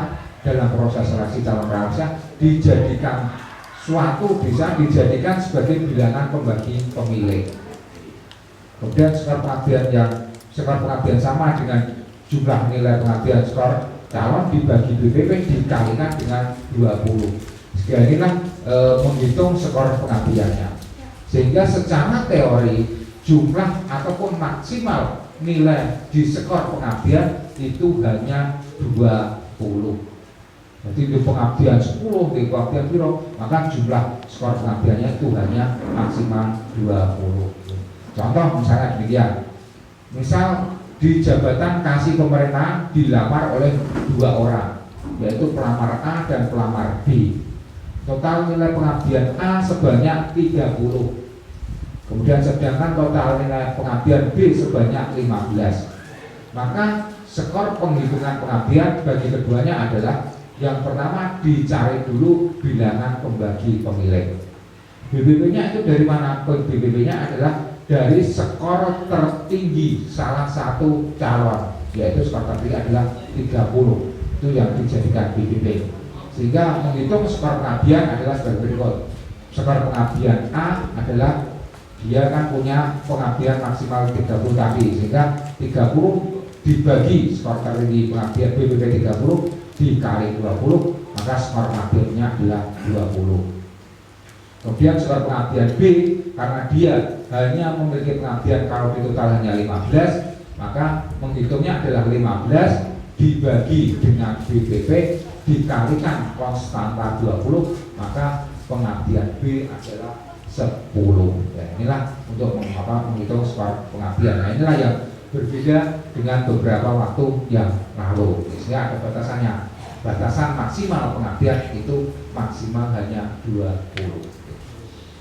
dalam proses seleksi calon perangkat desa, dijadikan suatu desa dijadikan sebagai bilangan pembagi pemilih. Kemudian skor pengabdian sama dengan jumlah nilai pengabdian skor calon dibagi BPP dikalikan dengan 20. Sehingga inilah menghitung skor pengabdiannya. Sehingga secara teori jumlah ataupun maksimal nilai di skor pengabdian itu hanya 20. Jadi di pengabdian 10, di pengabdian biro, maka jumlah skor pengabdiannya itu hanya maksimal 20. Contoh misalnya demikian. Misal di jabatan kasih pemerintahan dilamar oleh 2 orang, yaitu pelamar A dan pelamar B. Total nilai pengabdian A sebanyak 30. Kemudian sedangkan total nilai pengabdian B sebanyak 15. Maka skor penghitungan pengabdian bagi keduanya adalah yang pertama dicari dulu bilangan pembagi pemilih. BBP-nya itu dari mana? BBP-nya adalah dari skor tertinggi salah satu calon, yaitu skor tertinggi adalah 30. Itu yang dijadikan BBP. Sehingga menghitung skor pengabdian adalah sebagai berikut. Skor pengabdian A adalah dia kan punya pengabdian maksimal 30 tadi, sehingga 30 dibagi skor tertinggi pengabdian BBP 30 dikali 20, maka skor pengabdiannya adalah 20. Kemudian skor pengabdian B, karena dia hanya memiliki pengabdian kalau di total hanya 15, maka menghitungnya adalah 15 dibagi dengan BPP dikalikan konstanta 20, maka pengabdian B adalah 10. Ya, inilah untuk menghitung skor pengabdian. Nah, inilah yang berbeda dengan beberapa waktu yang lalu. Sehingga ada batasannya. Batasan maksimal pengabdian itu maksimal hanya 20.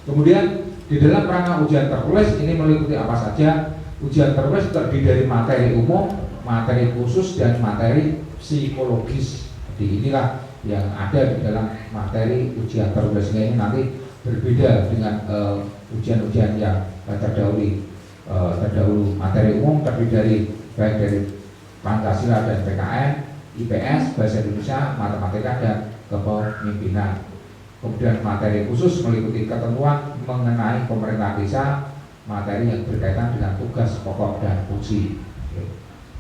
Kemudian di dalam rangka ujian tertulis ini meliputi apa saja? Ujian tertulis terdiri dari materi umum, materi khusus, dan materi psikologis. Jadi inilah yang ada di dalam materi ujian tertulis ini nanti berbeda dengan ujian-ujian yang terdahulu. Materi umum terdiri dari baik dari Pancasila dan PKN, IPS, Bahasa Indonesia, Matematika, dan Kepemimpinan. Kemudian materi khusus meliputi ketentuan mengenai pemerintah desa, materi yang berkaitan dengan tugas pokok dan fungsi.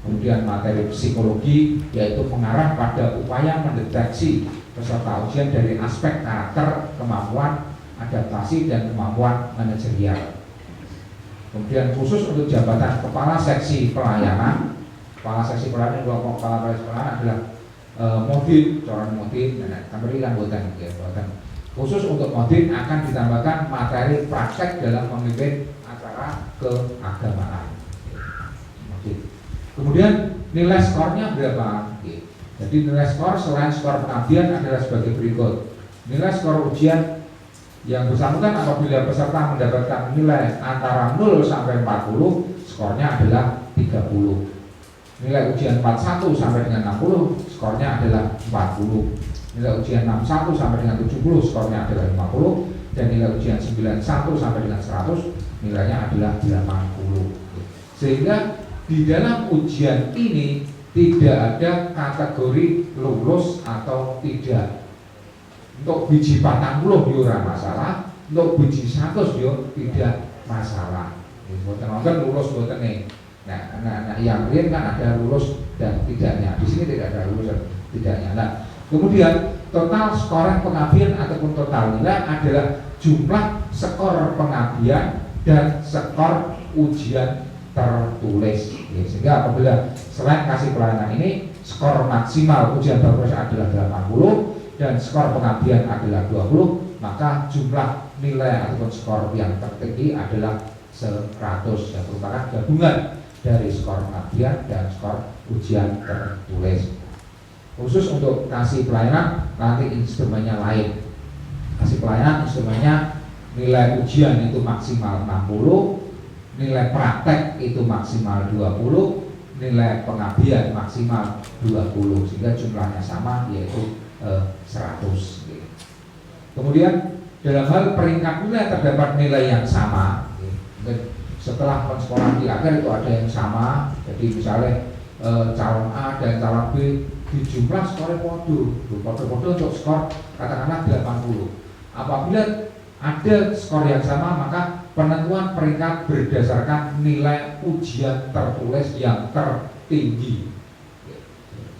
Kemudian materi psikologi yaitu mengarah pada upaya mendeteksi peserta ujian dari aspek karakter, kemampuan adaptasi, dan kemampuan manajerial. Kemudian khusus untuk jabatan kepala seksi pelayanan. Kepala seksi pelayanan adalah modin, coran modin, tamberikan buatan. Khusus untuk modin akan ditambahkan materi praktek dalam memimpin acara keagamaan. Kemudian nilai skornya berapa? Jadi nilai skor selain skor pengabdian adalah sebagai berikut. Nilai skor ujian yang bersangkutan apabila peserta mendapatkan nilai antara 0 sampai 40, skornya adalah 30. Nilai ujian 41 sampai dengan 60, skornya adalah 40. Nilai ujian 61 sampai dengan 70, skornya adalah 50. Dan nilai ujian 91 sampai dengan 100, nilainya adalah 80. Sehingga di dalam ujian ini tidak ada kategori lulus atau tidak. Untuk biji 40 ora masalah, untuk biji 100 yo tidak masalah. Mboten wonten lulus mboten nih. Nah, yang lain kan ada lulus dan tidaknya. Di sini tidak ada lulus dan tidaknya. Nah, kemudian total skor pengabdian ataupun total nilai adalah jumlah skor pengabdian dan skor ujian tertulis. Sehingga apabila selain kasih pelayanan ini skor maksimal ujian tertulis adalah 80 dan skor pengabdian adalah 20, maka jumlah nilai ataupun skor yang tertinggi adalah 100 yang merupakan gabungan dari skor pengabdian dan skor ujian tertulis. Khusus untuk kasih pelayanan nanti instrumennya lain. Kasih pelayanan instrumennya nilai ujian itu maksimal 60, nilai praktek itu maksimal 20, nilai pengabdian maksimal 20, sehingga jumlahnya sama yaitu 100. Kemudian dalam hal peringkat nilai terdapat nilai yang sama. Setelah pensekolahan di akhir itu ada yang sama. Jadi misalnya calon A dan calon B di jumlah skornya podo untuk skor katakanlah 80. Apabila ada skor yang sama, maka penentuan peringkat berdasarkan nilai ujian tertulis yang tertinggi.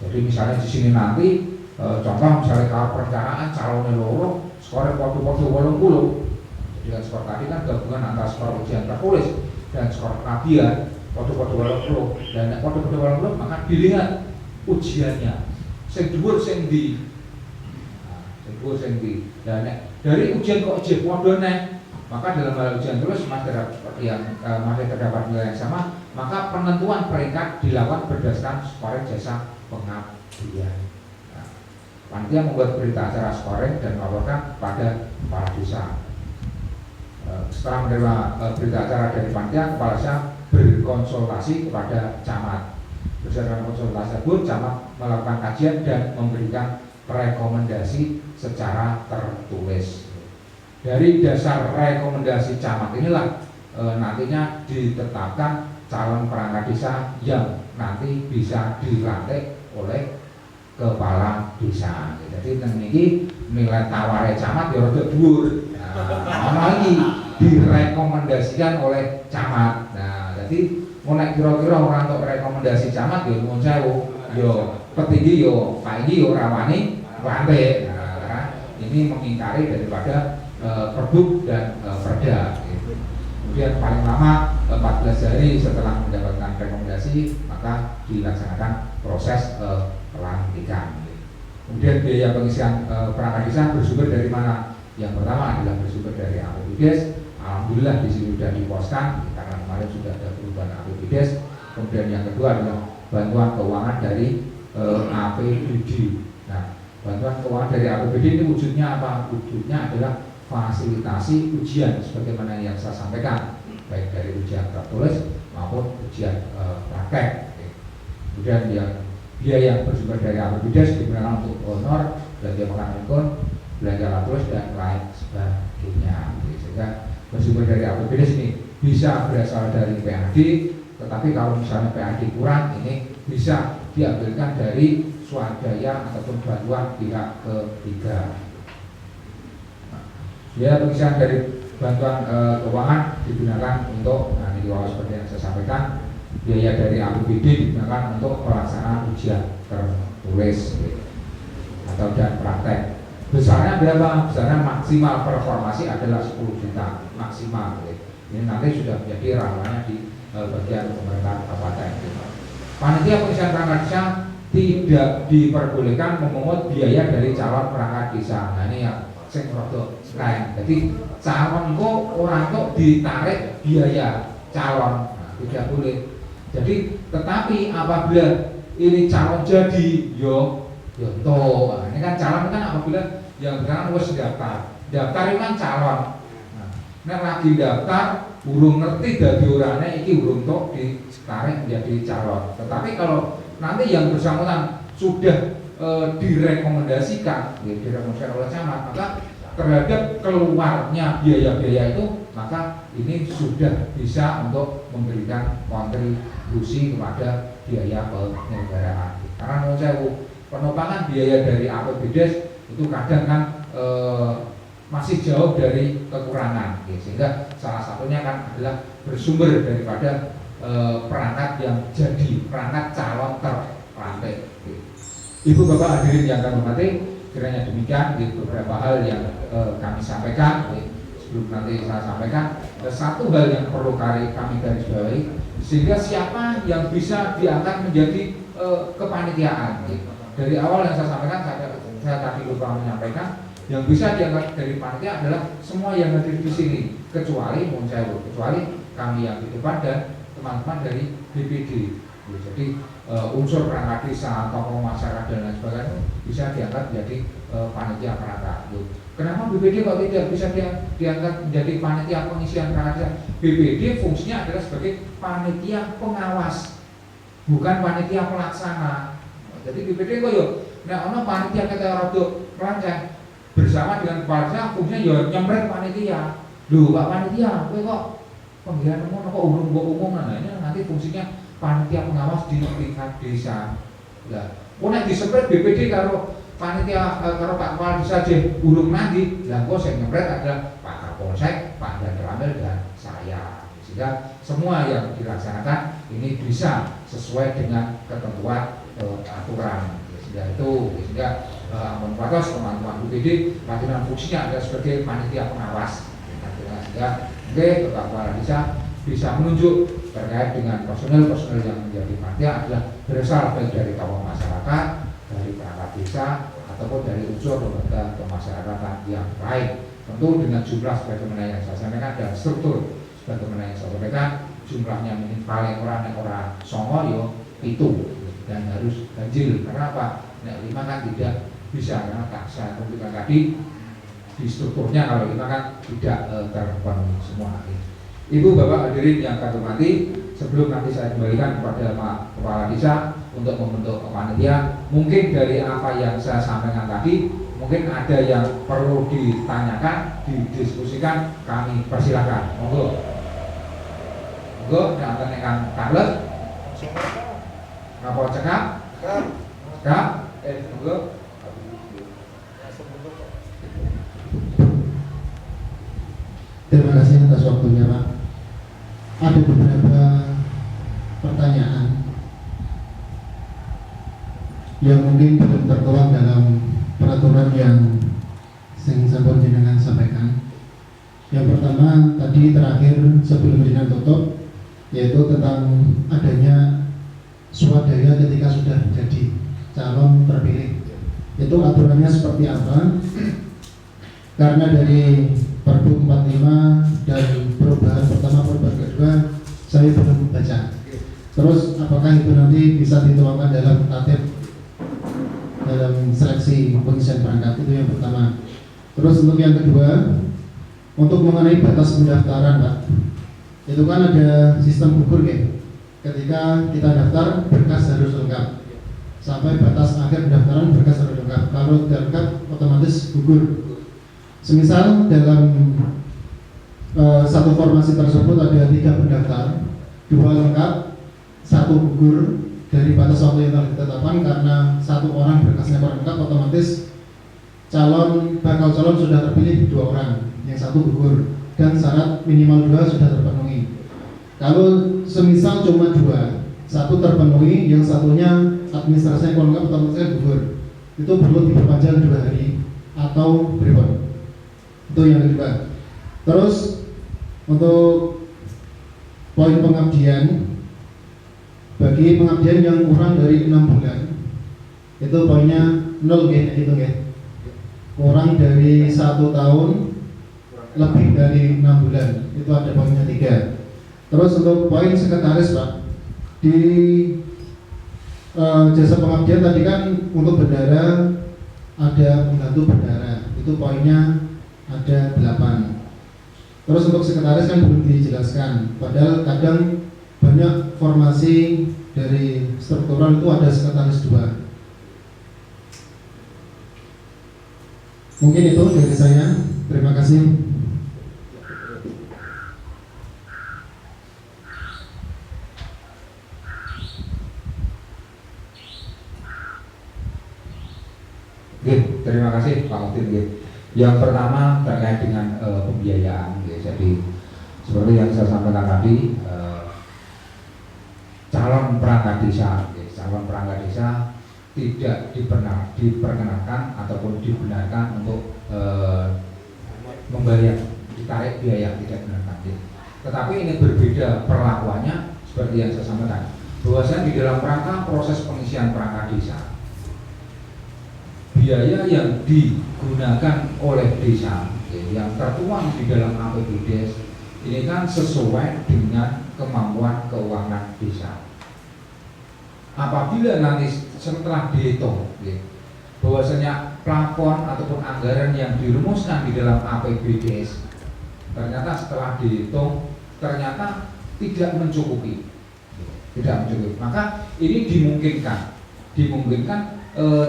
Jadi misalnya di sini nanti contoh misalnya kalau perencanaan calonnya loro skornya podo-podo 80. Jadi skor tadi kan gabungan antara skor ujian tertulis dan skor pengabdian podo-podo 80. Dan podo-podo 80 maka dilihat ujiannya sing dhuwur sing ndi. Dan dari ujian kok ujian podo neh, maka dalam hal ujian tertulis masih terdapat nilai yang sama, maka penentuan peringkat dilakukan berdasarkan skor jasa pengabdian. Panitia membuat berita acara scoring dan melaporkan pada kepala desa. Setelah menerima berita acara dari panitia, kepala desa berkonsultasi kepada camat. Berdasarkan konsultasi tersebut, camat melakukan kajian dan memberikan rekomendasi secara tertulis. Dari dasar rekomendasi camat inilah nantinya ditetapkan calon perangkat desa yang nanti bisa dilantik oleh kepala desa. Jadi ini nilai tawarnya camat ya rada dhuwur. Nah, lagi direkomendasikan oleh camat. Nah, jadi nek kira-kira orang untuk rekomendasi camat ya nuwun sewu, yo petinggi yo Pak iki yo rawani lantik. Nah, ini mengingkari daripada Pergub dan Perda. Kemudian paling lama 14 hari setelah mendapatkan rekomendasi maka dilaksanakan proses pelantikan. Kemudian biaya pengisian perangkat desa bersumber dari mana? Yang pertama adalah bersumber dari APBDes. Alhamdulillah di sini sudah diposkan karena kemarin sudah ada perubahan APBDes. Kemudian yang kedua adalah bantuan keuangan dari APBD. Nah, bantuan keuangan dari APBD ini wujudnya apa? Wujudnya adalah fasilitasi ujian sebagaimana yang saya sampaikan, baik dari ujian tertulis maupun ujian praktek. Kemudian yang biaya yang bersumber dari APBDes digunakan untuk honor, belanja makan ikon, belanja alat tulis dan lain sebagainya. Sehingga bersumber dari APBDes ini bisa berasal dari PAD, tetapi kalau misalnya PAD kurang, ini bisa diambilkan dari swadaya ataupun bantuan pihak ketiga. Biaya pengisian dari bantuan keuangan digunakan untuk, nah ini kalau seperti yang saya sampaikan, biaya dari APBD digunakan untuk pelaksanaan ujian tertulis atau dan praktek. Besarnya berapa? Besarnya maksimal performasi adalah 10 juta maksimal. Ini nanti sudah menjadi ranahnya di bagian pemerintahan kabupaten. Panitia pengisian perangkat desa tidak diperbolehkan memungut biaya dari calon perangkat desa. Nah ini yang sing rada lain. Jadi calon kok orang kok ditarik biaya calon, nah, tidak boleh. Jadi tetapi apabila ini calon jadi yo toh, nah, ini kan calon kan apabila yang benar wis daftar itu kan calon. Nah, nek lagi daftar urung ngerti dadi orane iki urung tok ditarik menjadi calon. Tetapi kalau nanti yang bersangkutan sudah direkomendasikan oleh camat, maka terhadap keluarnya biaya-biaya itu, maka ini sudah bisa untuk memberikan kontribusi kepada biaya penyelenggaraan. Karena menurut saya penopangkan biaya dari APBDes itu kadang kan masih jauh dari kekurangan, sehingga salah satunya kan adalah bersumber daripada perangkat yang jadi perangkat calon terlantik. Ibu bapak hadirin yang kami hormati, kiranya demikian beberapa hal yang kami sampaikan. Sebelum nanti saya sampaikan, ada satu hal yang perlu kami garis bawahi, sehingga siapa yang bisa diangkat menjadi kepanitiaan. Dari awal yang saya sampaikan, saya tadi lupa menyampaikan, yang bisa diangkat dari panitia adalah semua yang hadir di sini, kecuali kami yang di depan dan teman-teman dari BPD. Jadi unsur perangkat desa, tokoh masyarakat dan lain sebagainya bisa diangkat menjadi panitia perangkat. Kenapa BPD kok tidak bisa diangkat menjadi panitia pengisian perangkat desa? BPD fungsinya adalah sebagai panitia pengawas, bukan panitia pelaksana. Jadi BPD kok yo, nek ono panitia kita rada rancang bersama dengan kepala desa, fungsinya yo nyemret panitia. Lho Pak panitia, kowe kok pemilihan umum kok umum nanti fungsinya panitia pengawas di tingkat desa. Lah, nek disempret BPD karo panitia karo Pak Kepala Desa aja urung nanti, lah kok sing nyempret adalah Pak Kapolsek, Pak Danramil dan saya. Sehingga semua yang dilaksanakan ini bisa sesuai dengan ketentuan aturan. Sehingga ampun patos teman-teman BPD, pimpinan fungsinya adalah sebagai panitia pengawas. Sehingga Bapak Kepala Desa bisa menunjuk terkait dengan personel yang menjadi panitia adalah berasal baik dari tokoh masyarakat, dari perangkat desa, ataupun dari unsur lembaga kemasyarakatan yang lain. Tentu dengan jumlah sebagaimana yang saya sampaikan dan struktur sebagaimana yang saya sampaikan, jumlahnya minim paling orang songo yo itu dan harus ganjil. Karena apa? Nek 5 kan tidak bisa, karena tak saya tunjukkan tadi di strukturnya kalau 5 kan tidak terpenuhi semua. Ibu bapak hadirin yang kami hormati, sebelum nanti saya kembalikan kepada Pak Kepala Desa untuk membentuk panitia, mungkin dari apa yang saya sampaikan tadi, mungkin ada yang perlu ditanyakan, didiskusikan, kami persilakan. Monggo. Monggo, yang akan nekan Carlet. Ngapa cekap? Cekap. Monggo. Terima kasih atas waktunya Pak. Ada beberapa pertanyaan yang mungkin belum tertuang dalam peraturan yang sampun jenengan sampaikan. Yang pertama tadi terakhir sebelum jenengan tutup, yaitu tentang adanya swadaya ketika sudah jadi calon terpilih. Itu aturannya seperti apa? karena dari Perbu 45 dan perubahan pertama perubahan kedua saya belum baca. Terus apakah itu nanti bisa dituangkan dalam tatip dalam seleksi pengisian perangkat, itu yang pertama. Terus untuk yang kedua, untuk mengenai batas pendaftaran Pak, itu kan ada sistem gugur ya. Ketika kita daftar berkas harus lengkap, sampai batas akhir pendaftaran berkas harus lengkap. Kalau tidak lengkap otomatis gugur. Semisal dalam satu formasi tersebut ada 3 pendaftar, 2 lengkap, 1 gugur dari batas waktu yang telah ditetapkan karena 1 orang berkasnya kurang lengkap, otomatis bakal calon sudah terpilih 2 orang, yang 1 gugur dan syarat minimal 2 sudah terpenuhi. Kalau semisal cuma 2, 1 terpenuhi, yang satunya administrasinya kurang lengkap, otomatis gugur. Itu perlu diperpanjang 2 hari atau berapa? Itu yang kedua. Terus untuk poin pengabdian, bagi pengabdian yang kurang dari 6 bulan, itu poinnya 0 ya, itu ya. Kurang dari 1 tahun, lebih dari 6 bulan, itu ada poinnya 3. Terus untuk poin sekretaris Pak, di jasa pengabdian tadi kan untuk bendara ada pembantu bendara, itu poinnya ada 8. Terus untuk sekretaris kan belum dijelaskan, padahal kadang banyak formasi dari struktural itu ada sekretaris 2. Mungkin itu dari saya. Terima kasih. Terima kasih Pak Udin. Yang pertama terkait dengan pembiayaan. Jadi seperti yang saya sampaikan tadi, calon perangkat desa tidak diperkenankan ataupun dibenarkan untuk membayar, ditarik biaya, tidak benarkan. Tetapi ini berbeda perlakuannya seperti yang saya sampaikan, bahwasanya di dalam rangka proses pengisian perangkat desa, biaya yang digunakan oleh desa yang tertuang di dalam APBDes ini kan sesuai dengan kemampuan keuangan desa. Apabila nanti setelah dihitung bahwasanya plafon ataupun anggaran yang dirumuskan di dalam APBDes ternyata setelah dihitung ternyata tidak mencukupi, maka ini dimungkinkan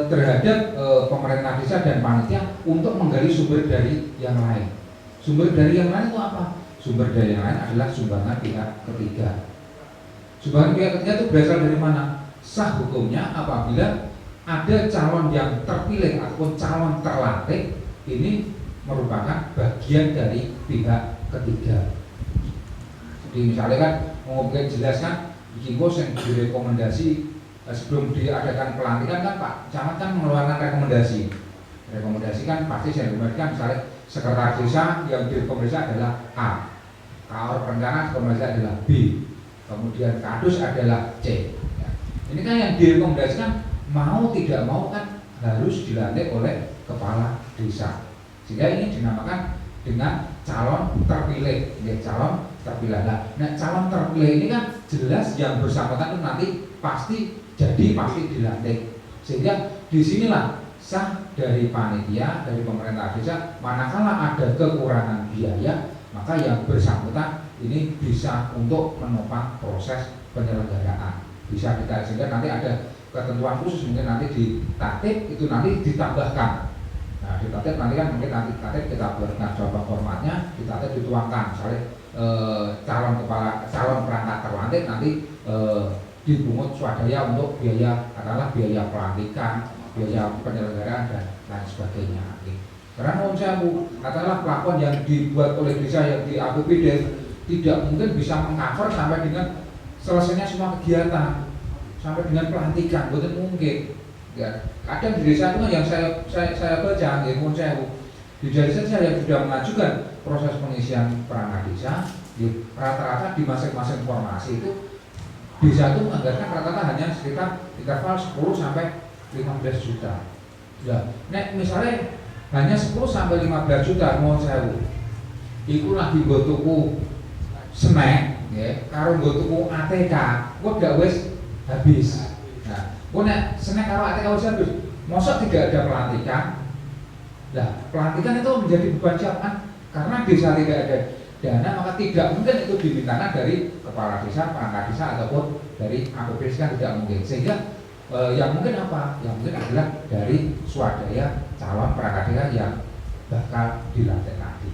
terhadap pemerintah desa dan panitia untuk menggali sumber dari yang lain. Sumber dari yang lain itu apa? Sumber dari yang lain adalah sumbangan pihak ketiga. Sumbangan pihak ketiga itu berasal dari mana? Sah hukumnya apabila ada calon yang terpilih ataupun calon terlantik ini merupakan bagian dari pihak ketiga. Jadi misalnya kan mungkin jelaskan bikin bos yang direkomendasi sebelum diadakan pelantikan kan Pak Camat kan mengeluarkan rekomendasi kan pasti saya rekomendasikan misalnya sekretaris desa yang direkomendasi adalah A, kaor perencana rekomendasi adalah B, kemudian kadus adalah C. Ini kan yang direkomendasikan mau tidak mau kan harus dilantik oleh kepala desa, sehingga ini dinamakan dengan calon terpilih. Calon terpilih. Nah calon terpilih ini kan jelas yang bersangkutan itu nanti pasti dilantik, sehingga disinilah sah dari panitia, dari pemerintah desa. Manakala ada kekurangan biaya, maka yang bersangkutan ini bisa untuk menopang proses penyelenggaraan, bisa ditarik, sehingga nanti ada ketentuan khusus, mungkin nanti di tatip itu nanti ditambahkan. Nah di tatip nanti kan mungkin nanti tatip kita buatkan coba formatnya, di tatip dituangkan misalnya calon perangkat terlantik nanti dipungut swadaya untuk biaya, katakanlah biaya pelantikan, biaya penyelenggaraan dan lain sebagainya. Karena menurut saya katakanlah plafon yang dibuat oleh desa yang di APBD tidak mungkin bisa mengcover sampai dengan selesainya semua kegiatan, sampai dengan pelantikan, betul mungkin. Ya, kadang di desa itu yang saya baca, menurut saya di desa yang sudah mengajukan proses pengisian perangkat desa, rata-rata di masing-masing formasi itu desa itu menganggarkan rata-rata hanya sekitar interval 10 sampai 15 juta. Ya, nek misalnya hanya 10 sampai 15 juta mau sewu. Iku lagi nggo tuku snack ya, karo nggo tuku ATK, kok gak wis habis. Nah, kok nek snack karo ATK wis habis, mosok tidak ada pelantikan. Nah, pelantikan itu menjadi beban siapa? Karena desa tidak ada dana, maka tidak mungkin itu dimintakan dari kepala desa, perangkat desa ataupun dari APBD kan tidak mungkin. Sehingga yang mungkin apa? Yang mungkin adalah dari swadaya calon perangkat desa yang bakal dilantik nanti.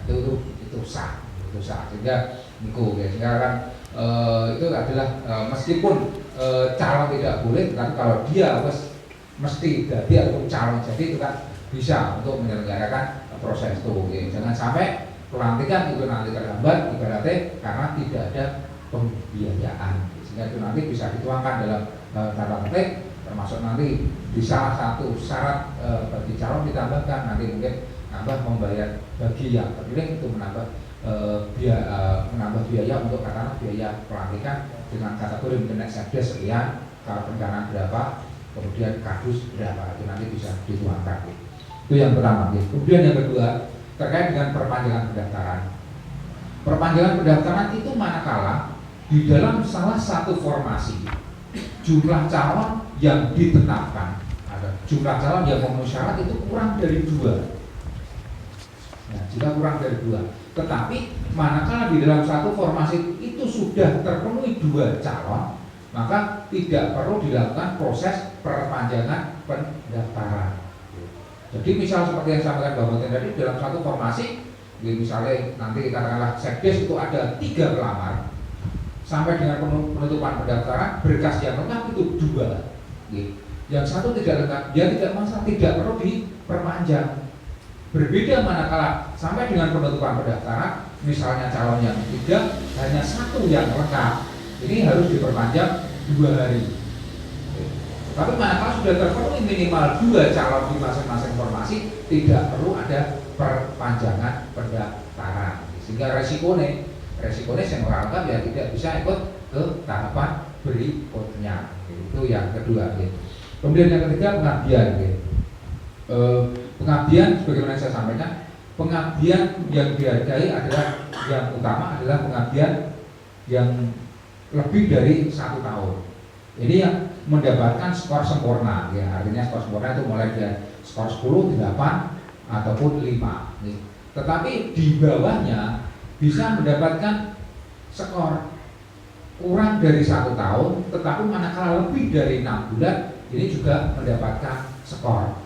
Nah, itu sah. Sehingga niku ya, sehingga kan itu adalah meskipun calon tidak boleh, tapi kalau dia mesti jadi ataupun calon jadi itu kan bisa untuk menyelenggarakan proses itu. Ya. Jangan sampai pelantikan itu nanti terhambat ibaratnya karena tidak ada pembiayaan, sehingga itu nanti bisa dituangkan dalam tata tertib, termasuk nanti di salah satu syarat bagi calon ditambahkan nanti mungkin nambah membayar bagi yang terpilih itu menambah biaya untuk katakanlah biaya pelantikan dengan kategori mungkin sekdes sekian, kalau perencanaan berapa, kemudian kadus berapa, itu nanti bisa dituangkan. Itu yang pertama. Kemudian yang kedua terkait dengan perpanjangan pendaftaran. Perpanjangan pendaftaran itu manakala di dalam salah satu formasi jumlah calon yang ditetapkan, ada jumlah calon yang memenuhi syarat itu kurang dari 2. Nah, jika kurang dari 2, tetapi manakala di dalam satu formasi itu sudah terpenuhi 2 calon, maka tidak perlu dilakukan proses perpanjangan pendaftaran. Jadi misal seperti yang disampaikan Bapak Menteri tadi, dalam satu formasi, misalnya nanti katakanlah sekdes itu ada 3 pelamar, sampai dengan penutupan pendaftaran berkas yang lengkap itu 2. Yang satu tidak lengkap, dia tidak masalah, tidak perlu diperpanjang. Berbeda manakala sampai dengan penutupan pendaftaran, misalnya calon yang 3 hanya 1 yang lengkap, ini harus diperpanjang 2 hari. Tapi manakala sudah terpenuhi minimal 2 calon di masing-masing formasi, tidak perlu ada perpanjangan pendaftaran. Sehingga resikonya yang orang lengkap ya tidak bisa ikut ke tahapan berikutnya. Itu yang kedua. Kemudian yang ketiga pengabdian. Pengabdian sebagaimana saya sampaikan, pengabdian yang dihargai adalah yang utama adalah pengabdian yang lebih dari 1 tahun. Ini yang mendapatkan skor sempurna, ya artinya skor sempurna itu mulai dari skor 10, 8 ataupun 5. Tetapi di bawahnya bisa mendapatkan skor kurang dari 1 tahun, tetapi manakala lebih dari 6 bulan ini juga mendapatkan skor.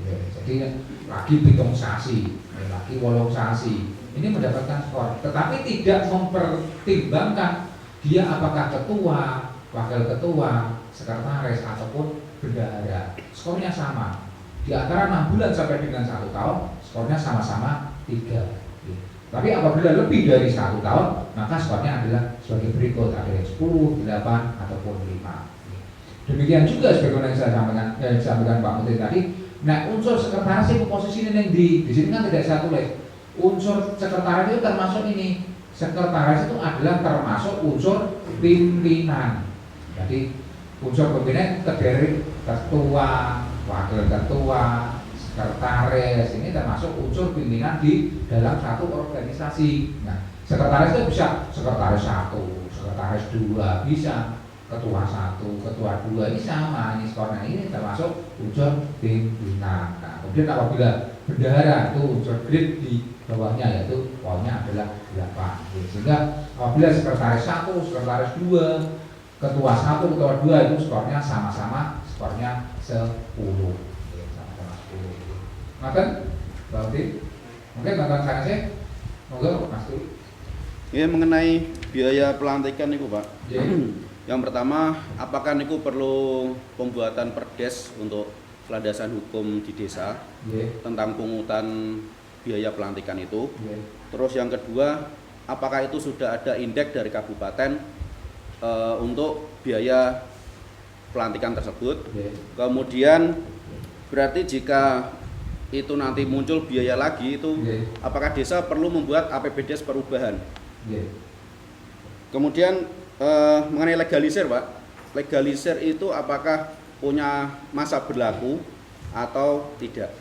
Ya, jadi lagi pitung sasi, lagi wolong sasi, ini mendapatkan skor, tetapi tidak mempertimbangkan dia apakah ketua, wakil ketua, sekretaris ataupun bendahara. Skornya sama. Di antara 6 bulan sampai dengan 1 tahun, skornya sama-sama 3. Tapi apabila lebih dari 1 tahun, maka skornya adalah sebagai berikut, ada yang 10, 8 ataupun 5. Demikian juga sebagaimana yang saya sampaikan Pak Menteri tadi. Nah, unsur sekretaris itu posisinya yang di sini kan tidak saya tulis. Unsur sekretaris itu termasuk ini. Sekretaris itu adalah termasuk unsur pimpinan. Jadi unsur pimpinan terdiri ketua, wakil ketua, sekretaris, ini termasuk unsur pimpinan di dalam satu organisasi. Nah, sekretaris itu bisa sekretaris 1, sekretaris 2, bisa ketua 1, ketua 2, ini sama, ini skornya ini termasuk unsur pimpinan. Nah, kemudian apabila bendahara itu unsur grade di bawahnya, yaitu poinnya adalah 8. Sehingga apabila sekretaris 1, sekretaris 2, ketua 1, ketua 2 itu skornya sama-sama, skornya 10. Sama-sama 10. Makan, berarti mungkin tentang sanesnya, monggo Mas Tu. Ini mengenai biaya pelantikan niku Pak. Yang pertama, apakah niku perlu pembuatan perdes untuk landasan hukum di desa tentang pungutan biaya pelantikan itu? Terus yang kedua, apakah itu sudah ada indeks dari kabupaten untuk biaya pelantikan tersebut? Kemudian berarti jika itu nanti muncul biaya lagi itu, apakah desa perlu membuat APBD perubahan? Kemudian mengenai legalisir Pak, legalisir itu apakah punya masa berlaku atau tidak?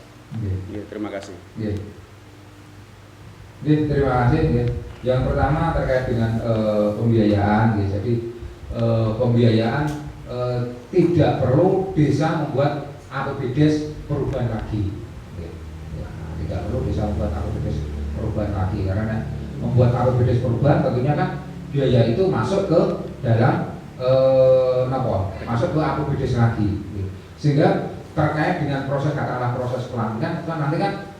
Ya, terima kasih. Terima kasih. Yang pertama terkait dengan pembiayaan. Jadi pembiayaan tidak perlu desa membuat APBDes perubahan lagi. Tidak perlu desa membuat APBDes perubahan lagi, karena membuat APBDes perubahan tentunya kan biaya itu masuk ke dalam masuk ke APBDes lagi. Sehingga terkait dengan proses, katakanlah proses pelantikan, nanti kan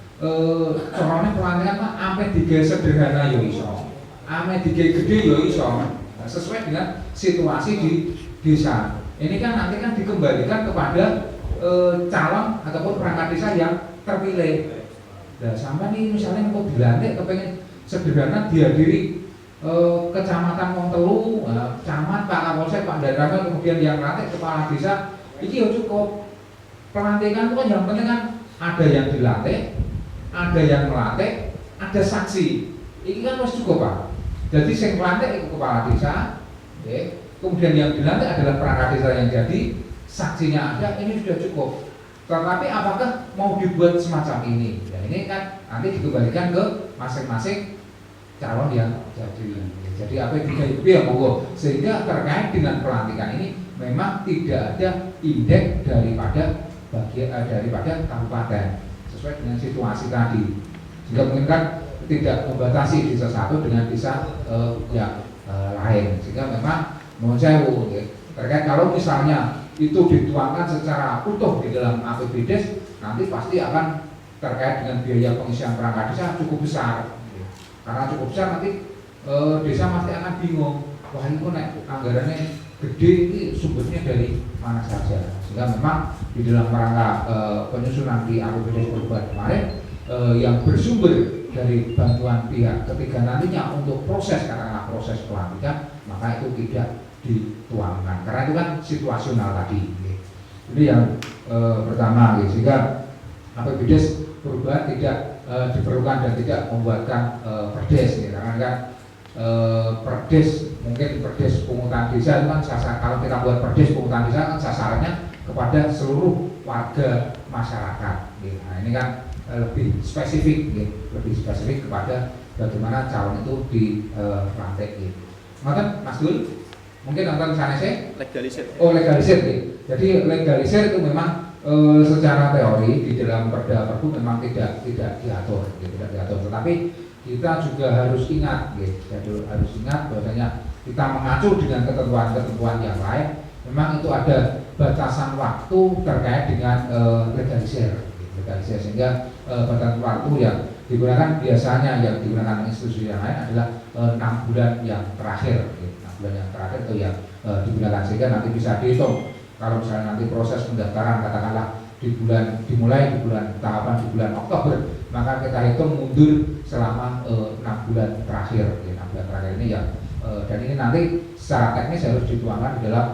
corone pelantikan mah ame digawe sederhana yo iso, ame digawe gede yo iso, sesuai dengan situasi di desa. Ini kan nanti kan dikembalikan kepada calon ataupun perangkat desa yang terpilih. Nah, sama nih misalnya mau dilantik kepengen sederhana dihadiri kecamatan Wong Telu, camat, Pak Kapolsek, Pak Danramil, kemudian yang lantik kepala desa, ini ya cukup. Pelantikan itu kan yang penting kan ada yang dilantik, ada yang melantik, ada saksi. Ini kan harus cukup Pak. Jadi yang melantik itu kepala desa, kemudian yang dilantik adalah perangkat desa yang jadi, saksinya ada, ini sudah cukup. Tetapi apakah mau dibuat semacam ini? Ya ini kan nanti dikembalikan ke masing-masing calon yang jadi. Jadi apa yang ya monggo. Sehingga terkait dengan pelantikan ini memang tidak ada indeks daripada kabupaten sesuai dengan situasi tadi. Sehingga mungkin kan tidak membatasi desa satu dengan desa lain. Sehingga memang mohon sewu terkait kalau misalnya itu dituangkan secara utuh di dalam APBDes, nanti pasti akan terkait dengan biaya pengisian perangkat desa cukup besar. Karena cukup besar nanti desa pasti akan bingung, wah ini kok anggarannya gede, ini sumbernya dari mana saja. Sehingga memang di dalam rangka penyusunan di APBDes perubahan kemarin yang bersumber dari bantuan pihak ketiga nantinya untuk proses, katakanlah proses pelantikan, maka itu tidak dituangkan karena itu kan situasional tadi. Ini yang pertama, sehingga APBDes perubahan tidak diperlukan dan tidak membuatkan perdes, karena kan perdes mungkin perdes pungutan desa itu kan kalau kita buat perdes pungutan desa kan sasarannya kepada seluruh warga masyarakat. Nah ini kan lebih spesifik, kepada bagaimana calon itu dilantik. Maka Mas Dul mungkin nonton sana sih legalisir. Oh legalisir Jadi legalisir itu memang secara teori di dalam Perda-Perbu memang tidak diatur, Tetapi kita juga harus ingat, harus ingat bahwasanya kita mengacu dengan ketentuan-ketentuan yang lain. Memang itu ada batasan waktu terkait dengan legalisir, sehingga batasan waktu yang digunakan biasanya yang digunakan institusi yang lain adalah 6 bulan yang terakhir. Bulan yang terakhir itu yang digunakan, sehingga nanti bisa dihitung kalau misalnya nanti proses pendaftaran katakanlah dimulai di bulan tahapan di bulan Oktober, maka kita hitung mundur selama 6 bulan terakhir. 6 bulan terakhir ini yang dan ini nanti secara teknis harus dituangkan di dalam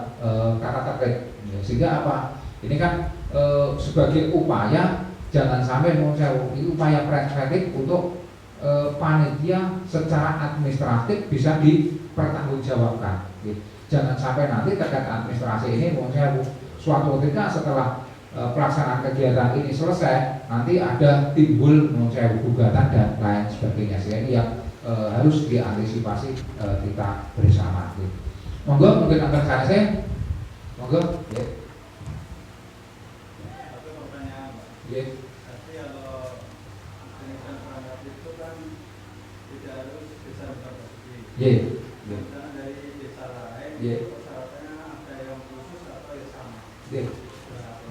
kata tertib. Sehingga apa? Ini kan sebagai upaya, jangan sampai ini upaya preventif untuk panitia secara administratif bisa dipertanggungjawabkan. Jangan sampai nanti terkait administrasi ini suatu ketika setelah pelaksanaan kegiatan ini selesai, nanti ada timbul gugatan dan lain sebagainya. Sehingga ini yang harus diantisipasi kita bersama. Monggo mungkin akan saya. Monggo. Dari desa lain, persyaratannya ada yang khusus atau yang sama?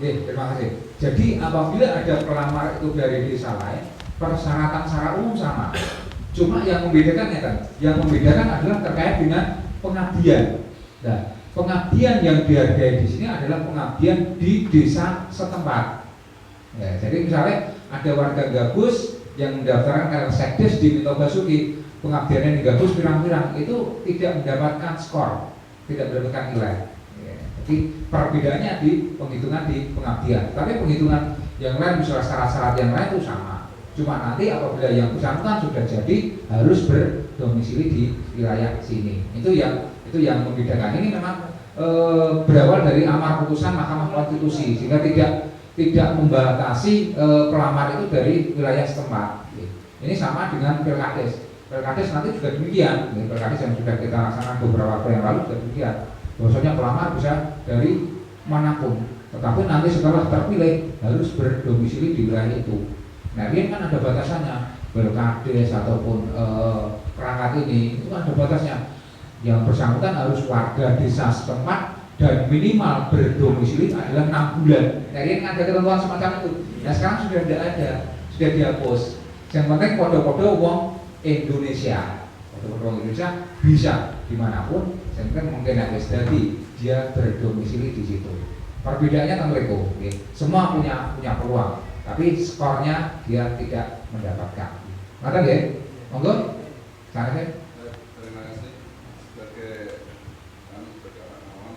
Terima kasih. Jadi apabila ada pelamar itu dari desa lain, persyaratan secara umum sama. Cuma yang membedakan adalah terkait dengan pengabdian. Nah, pengabdian yang dihargai di sini adalah pengabdian di desa setempat. Ya, jadi misalnya ada warga Gabus yang mendaftarkan ke Sekdes di Minto Basuki, pengabdiannya di Gabus pirang-pirang itu tidak mendapatkan skor, tidak mendapatkan nilai. Ya, jadi perbedaannya di penghitungan di pengabdian. Tapi penghitungan yang lain, misalnya syarat-syarat yang lain itu sama. Cuma nanti apabila yang bersangkutan sudah jadi harus berdomisili di wilayah sini. Itu yang membedakan. Ini memang berawal dari amar putusan Mahkamah Konstitusi, sehingga tidak membatasi pelamar itu dari wilayah setempat. Ini sama dengan Pilkades. Pilkades nanti juga demikian. Pilkades yang sudah kita laksanakan beberapa waktu yang lalu juga demikian. Bahwasanya pelamar bisa dari manapun, tetapi nanti setelah terpilih harus berdomisili di wilayah itu. Nah, ini kan ada batasannya. Pilkades ataupun perangkat ini itu kan ada batasnya. Yang bersangkutan harus warga desa setempat dan minimal berdomisili adalah 6 bulan. Nah, ini ada ketentuan semacam itu. Nah, sekarang sudah tidak ada, sudah dihapus. Yang penting kode-kode wong Indonesia, kode-kode wong Indonesia bisa dimanapun. Yang penting mungkin ada jadi dia berdomisili di situ. Perbedaannya tentu itu, semua punya peluang, tapi skornya dia tidak mendapatkan. Maka ya, monggo, sana Terima kasih. Sebagai orang awam,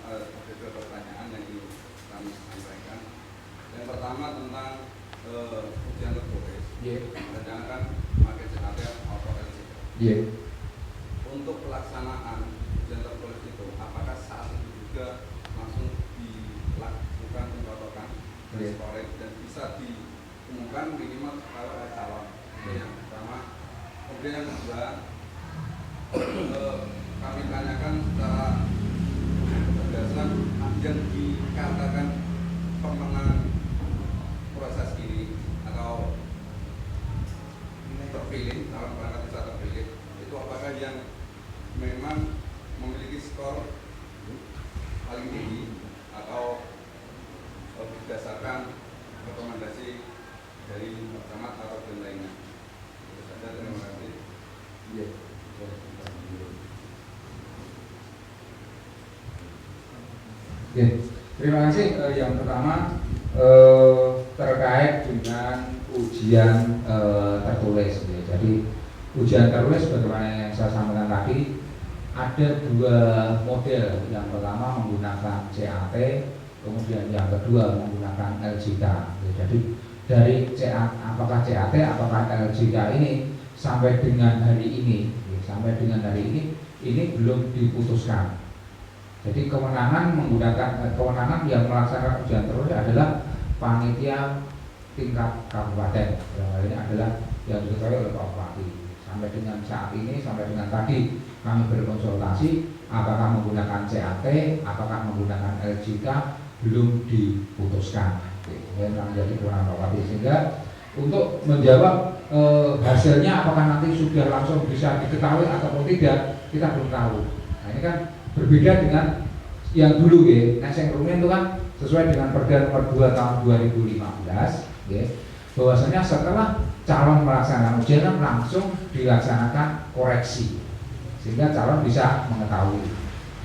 ada dua pertanyaan yang ingin kami sampaikan. Yang pertama tentang ujian tertulis. Jangan kan pakai CAT atau LCK. Untuk pelaksanaan ujian tertulis itu, apakah saat itu juga langsung dilakukan pembacokan scoring dan bisa diumumkan minimal kalau ada calon? Yang pertama. Kemudian yang kedua, kami tanyakan secara berdasarkan yang dikatakan pemenang proses ini atau terpilih, calon perangkat desa terpilih itu apakah yang memang memiliki skor paling tinggi atau berdasarkan rekomendasi dari camat atau dan lainnya. Itu saja, terima kasih. Terima kasih. Yang pertama terkait dengan ujian tertulis. Jadi ujian tertulis sebagaimana yang saya sampaikan tadi ada dua model. Yang pertama menggunakan CAT, kemudian yang kedua menggunakan LJK. Jadi dari apakah CAT, apakah LJK ini sampai dengan hari ini belum diputuskan. Jadi kewenangan yang melaksanakan ujian tertulis adalah panitia tingkat kabupaten. Ini adalah yang diketahui oleh Pak Bupati. Sampai dengan saat ini, sampai dengan tadi kami berkonsultasi apakah menggunakan CAT, apakah menggunakan LJK belum diputuskan. Yang menjadi kewenangan Pak Bupati. Sehingga untuk menjawab hasilnya apakah nanti sudah langsung bisa diketahui ataupun tidak, kita belum tahu. Nah, ini kan berbeda dengan yang dulu ya. Nah, yang rumit itu kan sesuai dengan Perda Nomor 2 tahun 2015 ya. Bahwasanya setelah calon melaksanakan ujian langsung dilaksanakan koreksi sehingga calon bisa mengetahui.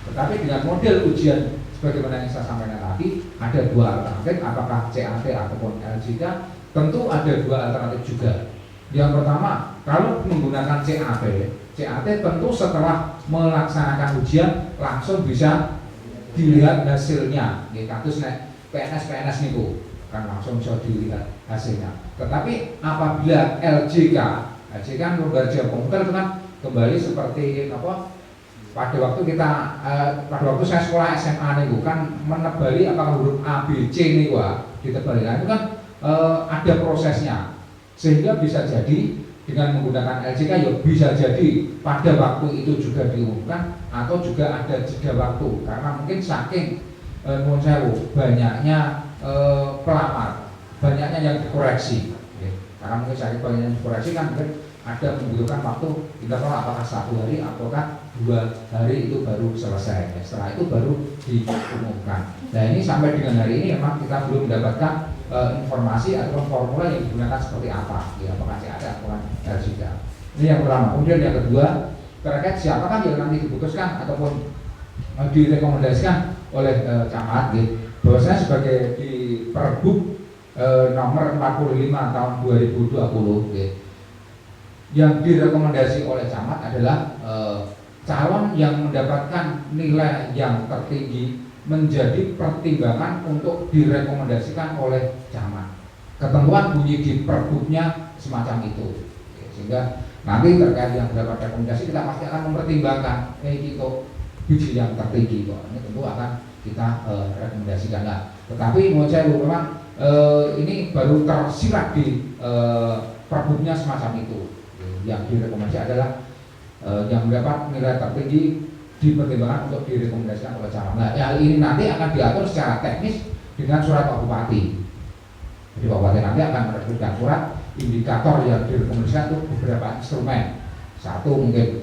Tetapi dengan model ujian sebagaimana yang saya sampaikan tadi ada dua alternatif, apakah CAT ataupun LJK. Tentu ada dua alternatif juga. Yang pertama, kalau menggunakan CAT tentu setelah melaksanakan ujian langsung bisa dilihat hasilnya. Ya, kasus PNS niku kan langsung bisa dilihat hasilnya. Tetapi apabila LJK kan Lembaga Komputer itu kan kembali seperti apa? Pada waktu saya sekolah SMA niku kan menebali apakah huruf A, B, C niku ditebali. Nah, itu kan ada prosesnya. Sehingga bisa jadi dengan menggunakan LJK ya bisa jadi pada waktu itu juga diumumkan atau juga ada jeda waktu karena mungkin saking banyaknya pelamar, banyaknya yang dikoreksi ya. Karena mungkin saking banyaknya yang dikoreksi kan mungkin ada membutuhkan waktu interval apakah 1 hari ataukah 2 hari itu baru selesai ya. Setelah itu baru diumumkan. Nah, ini sampai dengan hari ini memang kita belum mendapatkan informasi atau formula yang digunakan seperti apa ya, apakah CAT atau LJK. Ini yang pertama. Kemudian yang kedua terkait siapakah yang nanti diputuskan ataupun direkomendasikan oleh camat ya. Bahwasanya sebagai di Pergub nomor 45 tahun 2020 ya, yang direkomendasi oleh camat adalah calon yang mendapatkan nilai yang tertinggi menjadi pertimbangan untuk direkomendasikan oleh camat. Ketentuan bunyi di Pergubnya semacam itu. Sehingga nanti terkait yang mendapat rekomendasi kita pasti akan mempertimbangkan itu biji yang tertinggi kok. Ini tentu akan kita rekomendasikan. Nah, Tetapi menurut saya memang ini baru tersirat di perbuknya semacam itu. Yang direkomendasi adalah yang mendapat nilai tertinggi dipertimbangkan untuk direkomendasikan oleh camat. Nah, hal ini nanti akan diatur secara teknis dengan surat Pak Bupati. Jadi Pak Bupati nanti akan menerbitkan surat indikator yang direkomendasikan untuk beberapa instrumen. Satu mungkin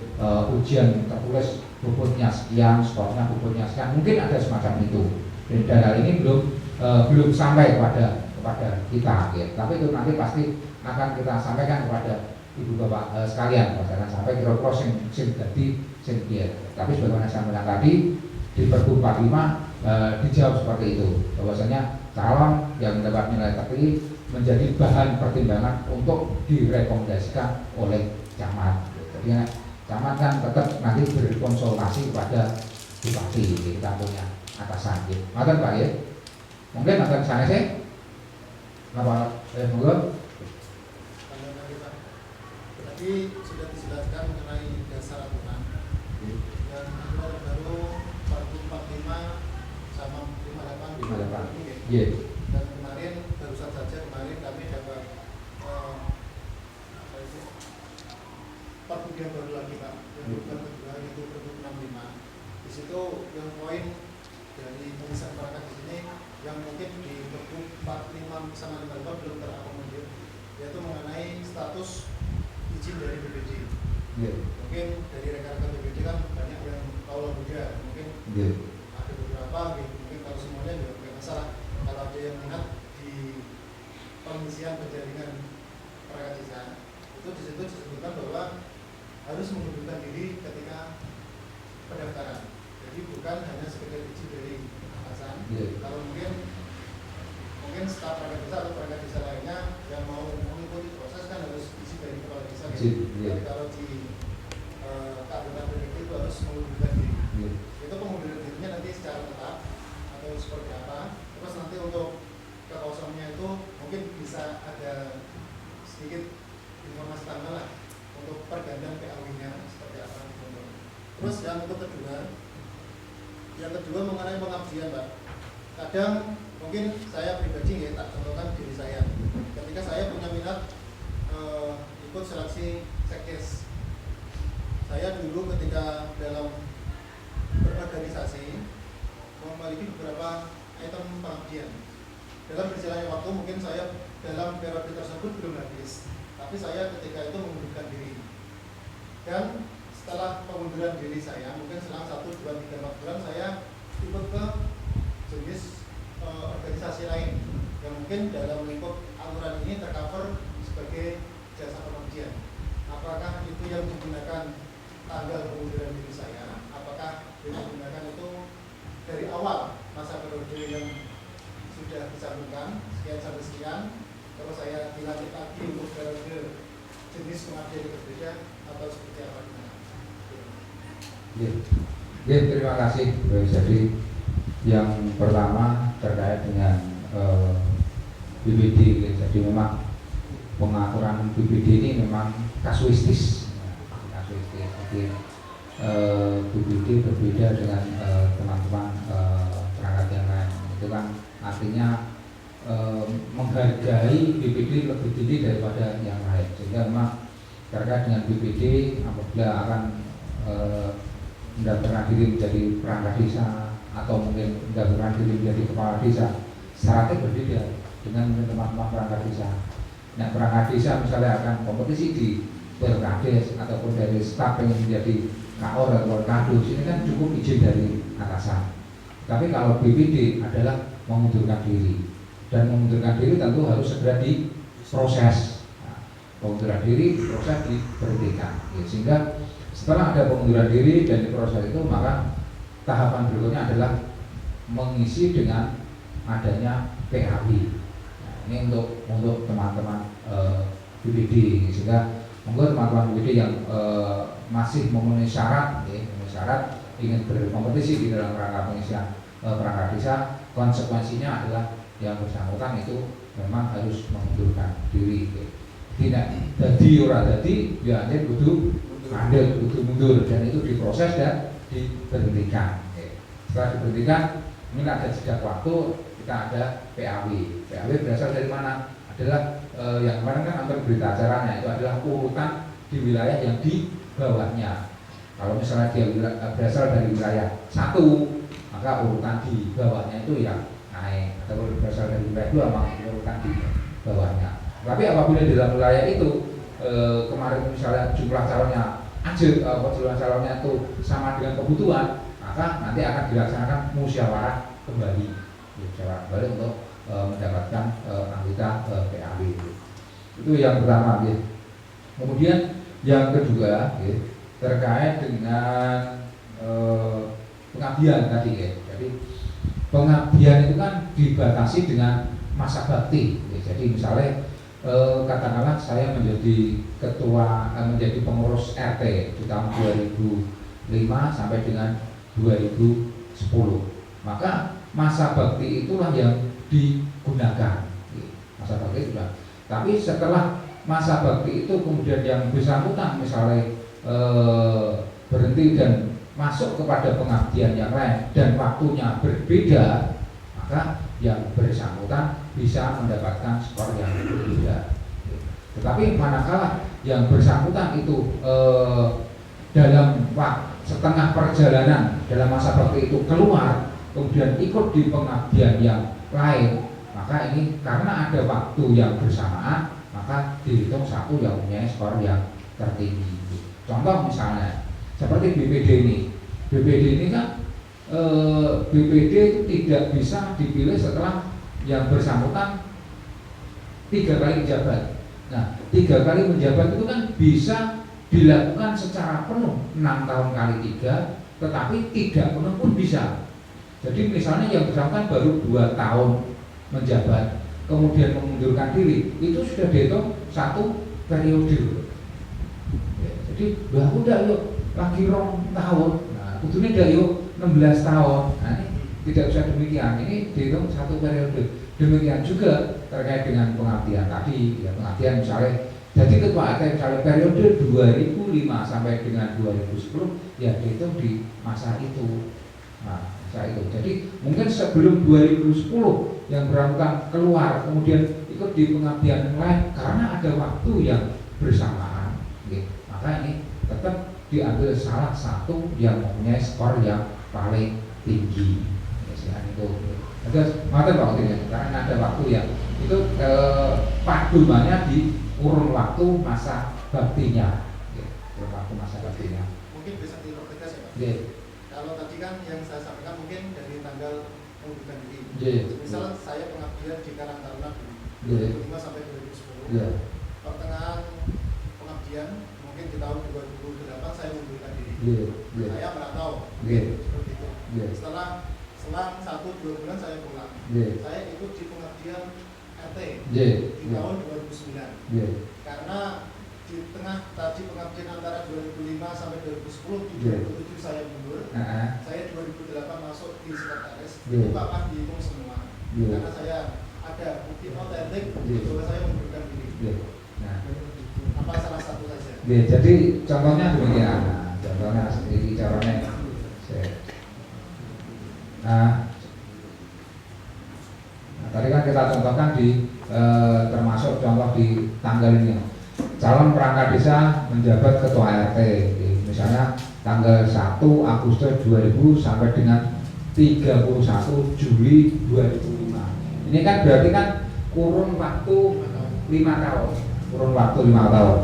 ujian tertulis bobotnya sekian, skornya bobotnya sekian, mungkin ada semacam itu. Dan hal ini belum sampai kepada kita, gitu. Tapi itu nanti pasti akan kita sampaikan kepada Ibu Bapak sekalian, jangan sampai kira-kira sing jadi sing piye. Tapi sebagaimana saya bilang tadi di Pergub 45 dijawab seperti itu, bahwasanya calon yang mendapat nilai tertinggi menjadi bahan pertimbangan untuk direkomendasikan oleh camat. Jadi camat kan tetap nanti berkonsultasi kepada bupati, kita punya atasan. Makan Pak ya, mungkin akan sana sih. Apa? Monggo. Tadi sudah dijelaskan mengenai dasar aturan dan aturan baru Pergub 45 sama 58. Iya. Dan kemarin barusan saja kami dapat Pergub yang baru lagi Pak, yang kedua itu Pergub 65. Di situ yang poin dari pemisahan perangkat di sini yang mungkin di Pergub 45 sama 55 belum terakomodir, yaitu mengenai status izin dari BPD. Mungkin dari rekan-rekan BPD kan banyak yang tahu juga, mungkin ada beberapa gitu. Mungkin kalau semuanya juga tidak masalah. Kalau ada yang ingat di pengisian penjaringan perangkat desa, itu di situ disebutkan bahwa harus mengundurkan diri ketika pendaftaran. Jadi bukan hanya sekedar izin dari atasan. Kalau mungkin staf perangkat desa atau perangkat desa lainnya yang mau mengikuti proses kan harus izin dari kepala desa. Tapi kalau di keanggotaan BPD itu harus mengundurkan diri. Itu pengunduran dirinya nanti secara tetap atau seperti apa. Terus nanti untuk kekosongannya itu mungkin bisa ada sedikit informasi tambahan lah untuk pergantian PAW-nya seperti apa. Terus yang kedua mengenai pengabdian Pak. Kadang mungkin saya pribadi ya, tak contohkan diri saya. Ketika saya punya minat ikut seleksi Sekdes, saya dulu ketika dalam berorganisasi memiliki beberapa item pengabdian. Dalam berjalannya waktu mungkin saya dalam periode tersebut belum habis, tapi saya ketika itu mengundurkan diri. Dan setelah pengunduran diri saya, mungkin selang 1, 2, 3, 4 bulan saya ikut ke jenis organisasi lain yang mungkin dalam lingkup aturan ini tercover sebagai jasa pengabdian. Apakah itu yang digunakan tanggal pengunduran diri saya? Apakah yang digunakan itu dari awal masa periode yang sudah disambungkan sekian sampai sekian, kalau saya dilanjut lagi untuk periode jenis pengabdian yang berbeda atau seperti apa? Ya, terima kasih. Jadi yang pertama terkait dengan BPD. Jadi memang pengaturan BPD ini memang kasuistis. Jadi BPD berbeda dengan teman-teman perangkat yang lain. Itu kan artinya menghargai BPD lebih tinggi daripada yang lain. Sehingga memang terkait dengan BPD apabila akan mendaftarkan diri menjadi perangkat desa atau mungkin mendaftarkan diri menjadi kepala desa, syaratnya berbeda dengan teman-teman perangkat desa. Nah, perangkat desa misalnya akan kompetisi di Perkades ataupun dari staf yang menjadi KOR atau Kadus, ini kan cukup izin dari atasan. Tapi kalau BPD adalah mengundurkan diri, dan mengundurkan diri tentu harus segera diproses. Nah, pengunduran diri diproses, diberhentikan. Ya, sehingga setelah ada pengunduran diri dan diproses itu, maka tahapan berikutnya adalah mengisi dengan adanya PAW. Nah, ini untuk teman-teman BPD, sehingga monggo teman-teman BPD yang masih memenuhi syarat, ingin berkompetisi di dalam rangka pengisian perangkat desa, konsekuensinya adalah yang bersangkutan itu memang harus mengundurkan diri. Tidak jadi ora jadi, ya ini kudu mandek, kudu mundur, dan itu diproses dan diberhentikan. Setelah diberhentikan, ini ada jeda waktu, kita ada PAW. PAW berasal dari mana? Adalah yang kemarin kan nonton berita acaranya, itu adalah urutan di wilayah yang di bawahnya. Kalau misalnya dia berasal dari wilayah 1, maka urutan di bawahnya itu yang naik. Atau berasal dari wilayah 2, maka urutan di bawahnya. Tapi apabila dalam wilayah itu kemarin misalnya jumlah calonnya jumlah calonnya itu sama dengan kebutuhan, maka nanti akan dilaksanakan musyawarah kembali untuk mendapatkan anggota PAW. Itu yang pertama. Ya. Kemudian yang kedua, ya, terkait dengan pengabdian tadi, ya. Jadi pengabdian itu kan dibatasi dengan masa bakti. Ya. Jadi misalnya katakanlah saya menjadi menjadi pengurus RT di tahun 2005 sampai dengan 2010, maka masa bakti itulah yang digunakan. Masa bakti sudah. Tapi setelah masa bakti itu kemudian yang bersangkutan misalnya berhenti dan masuk kepada pengabdian yang lain dan waktunya berbeda, maka yang bersangkutan bisa mendapatkan skor yang berbeda. Tetapi manakala yang bersangkutan itu dalam setengah perjalanan dalam masa bakti itu keluar, kemudian ikut di pengabdian yang lain, maka ini karena ada waktu yang bersamaan, maka dihitung satu yang punya skor yang tertinggi. Contoh misalnya seperti BPD ini. BPD ini kan BPD itu tidak bisa dipilih setelah yang bersangkutan 3 kali menjabat. Nah, 3 kali menjabat itu kan bisa dilakukan secara penuh 6 tahun kali 3, tetapi tidak penuh pun bisa. Jadi misalnya yang bersangkutan baru 2 tahun menjabat, kemudian mengundurkan diri, itu sudah dihitung 1 periode. Ya, jadi udah yuk lagi 2 tahun. Nah, kudunya udah yuk 16 tahun. Nah, ini tidak usah demikian. Ini dihitung 1 periode. Demikian juga terkait dengan pengabdian tadi. Ya, pengabdian misalnya jadi ketua RT misalnya periode 2005 sampai dengan 2010, ya dihitung di masa itu. Nah, masa itu. Jadi mungkin sebelum 2010 yang bersangkutan keluar kemudian ikut di pengabdian lain karena ada waktu yang bersamaan. Gitu. Maka ini tetap diambil salah satu yang mempunyai skor yang paling tinggi. Itu. Terus mata waktu ya, karena ada waktu ya. Itu paduannya di kurun waktu masa baktinya. Kurun waktu masa baktinya. Mungkin bisa dipertegas ya Pak. Yeah. Kalau tadi kan yang saya sampaikan mungkin dari tanggal mengundurkan diri. Yeah. Misal saya pengabdian di Karang Taruna 2005 sampai 2010. Yeah. Pertengahan pengabdian mungkin di tahun 2008 saya mengundurkan diri. Yeah. Yeah. Saya merantau. Yeah. Seperti itu. Yeah. Setelah selang 1-2 bulan saya pulang. Yeah. Saya ikut di pengabdian RT di tahun 2009. Yeah. Karena di tengah tadi pengabdian antara 2005 sampai 2010 di 2007 saya mundur. Saya 2008 masuk di sekretaris. Itu akan dihitung semua. Karena saya ada bukti otentik bahwa saya mengundurkan diri. Nah, apa salah satu saja. jadi contohnya demikian. Contohnya ini caranya. Nah, tadi kan kita contohkan di termasuk contoh di tanggal ini, calon perangkat desa menjabat ketua RT, misalnya tanggal 1 Agustus 2000 sampai dengan 31 Juli 2005. Ini kan berarti kan kurun waktu 5 tahun, kurun waktu 5 tahun.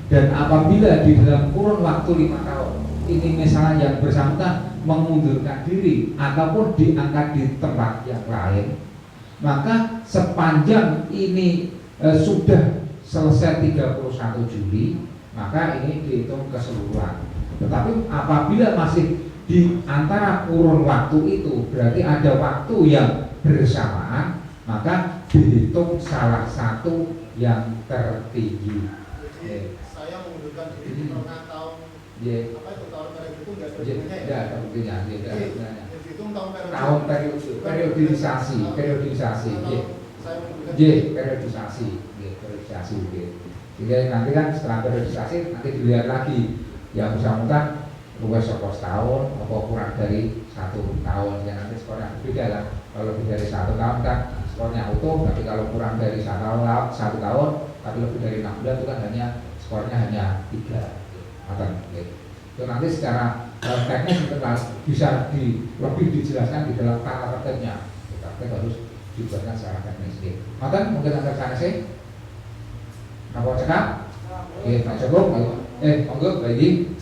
Dan apabila di dalam kurun waktu 5 tahun ini misalnya yang bersangkutan mengundurkan diri ataupun diangkat di tempat yang lain, maka sepanjang ini sudah selesai 31 Juli, maka ini dihitung keseluruhan. Tetapi apabila masih di antara kurun waktu itu, berarti ada waktu yang bersamaan, maka dihitung salah satu yang tertinggi. Jadi saya mengundurkan diri di tengah tahun apa itu tahun periode itu nggak ada buktinya ya? Tidak ada buktinya. Dihitung tahun periode. Tahun periodisasi. Periodisasi. Jadi nanti kan setelah periodisasi nanti dilihat lagi yang bersangkutan luwes saka setahun apa kurang dari 1 tahun, ya nanti skornya beda lah. Kalau lebih dari 1 tahun kan skornya utuh, tapi kalau kurang dari 1 tahun tapi lebih dari 6 bulan itu kan hanya skornya hanya 3. Itu nanti secara teknis bisa lebih dijelaskan di dalam tata tertibnya. Kita harus dibuatkan secara teknis. Mungkin antar sana sih. Apa cekap? Oke, Pak Cukup. Monggo, lagi.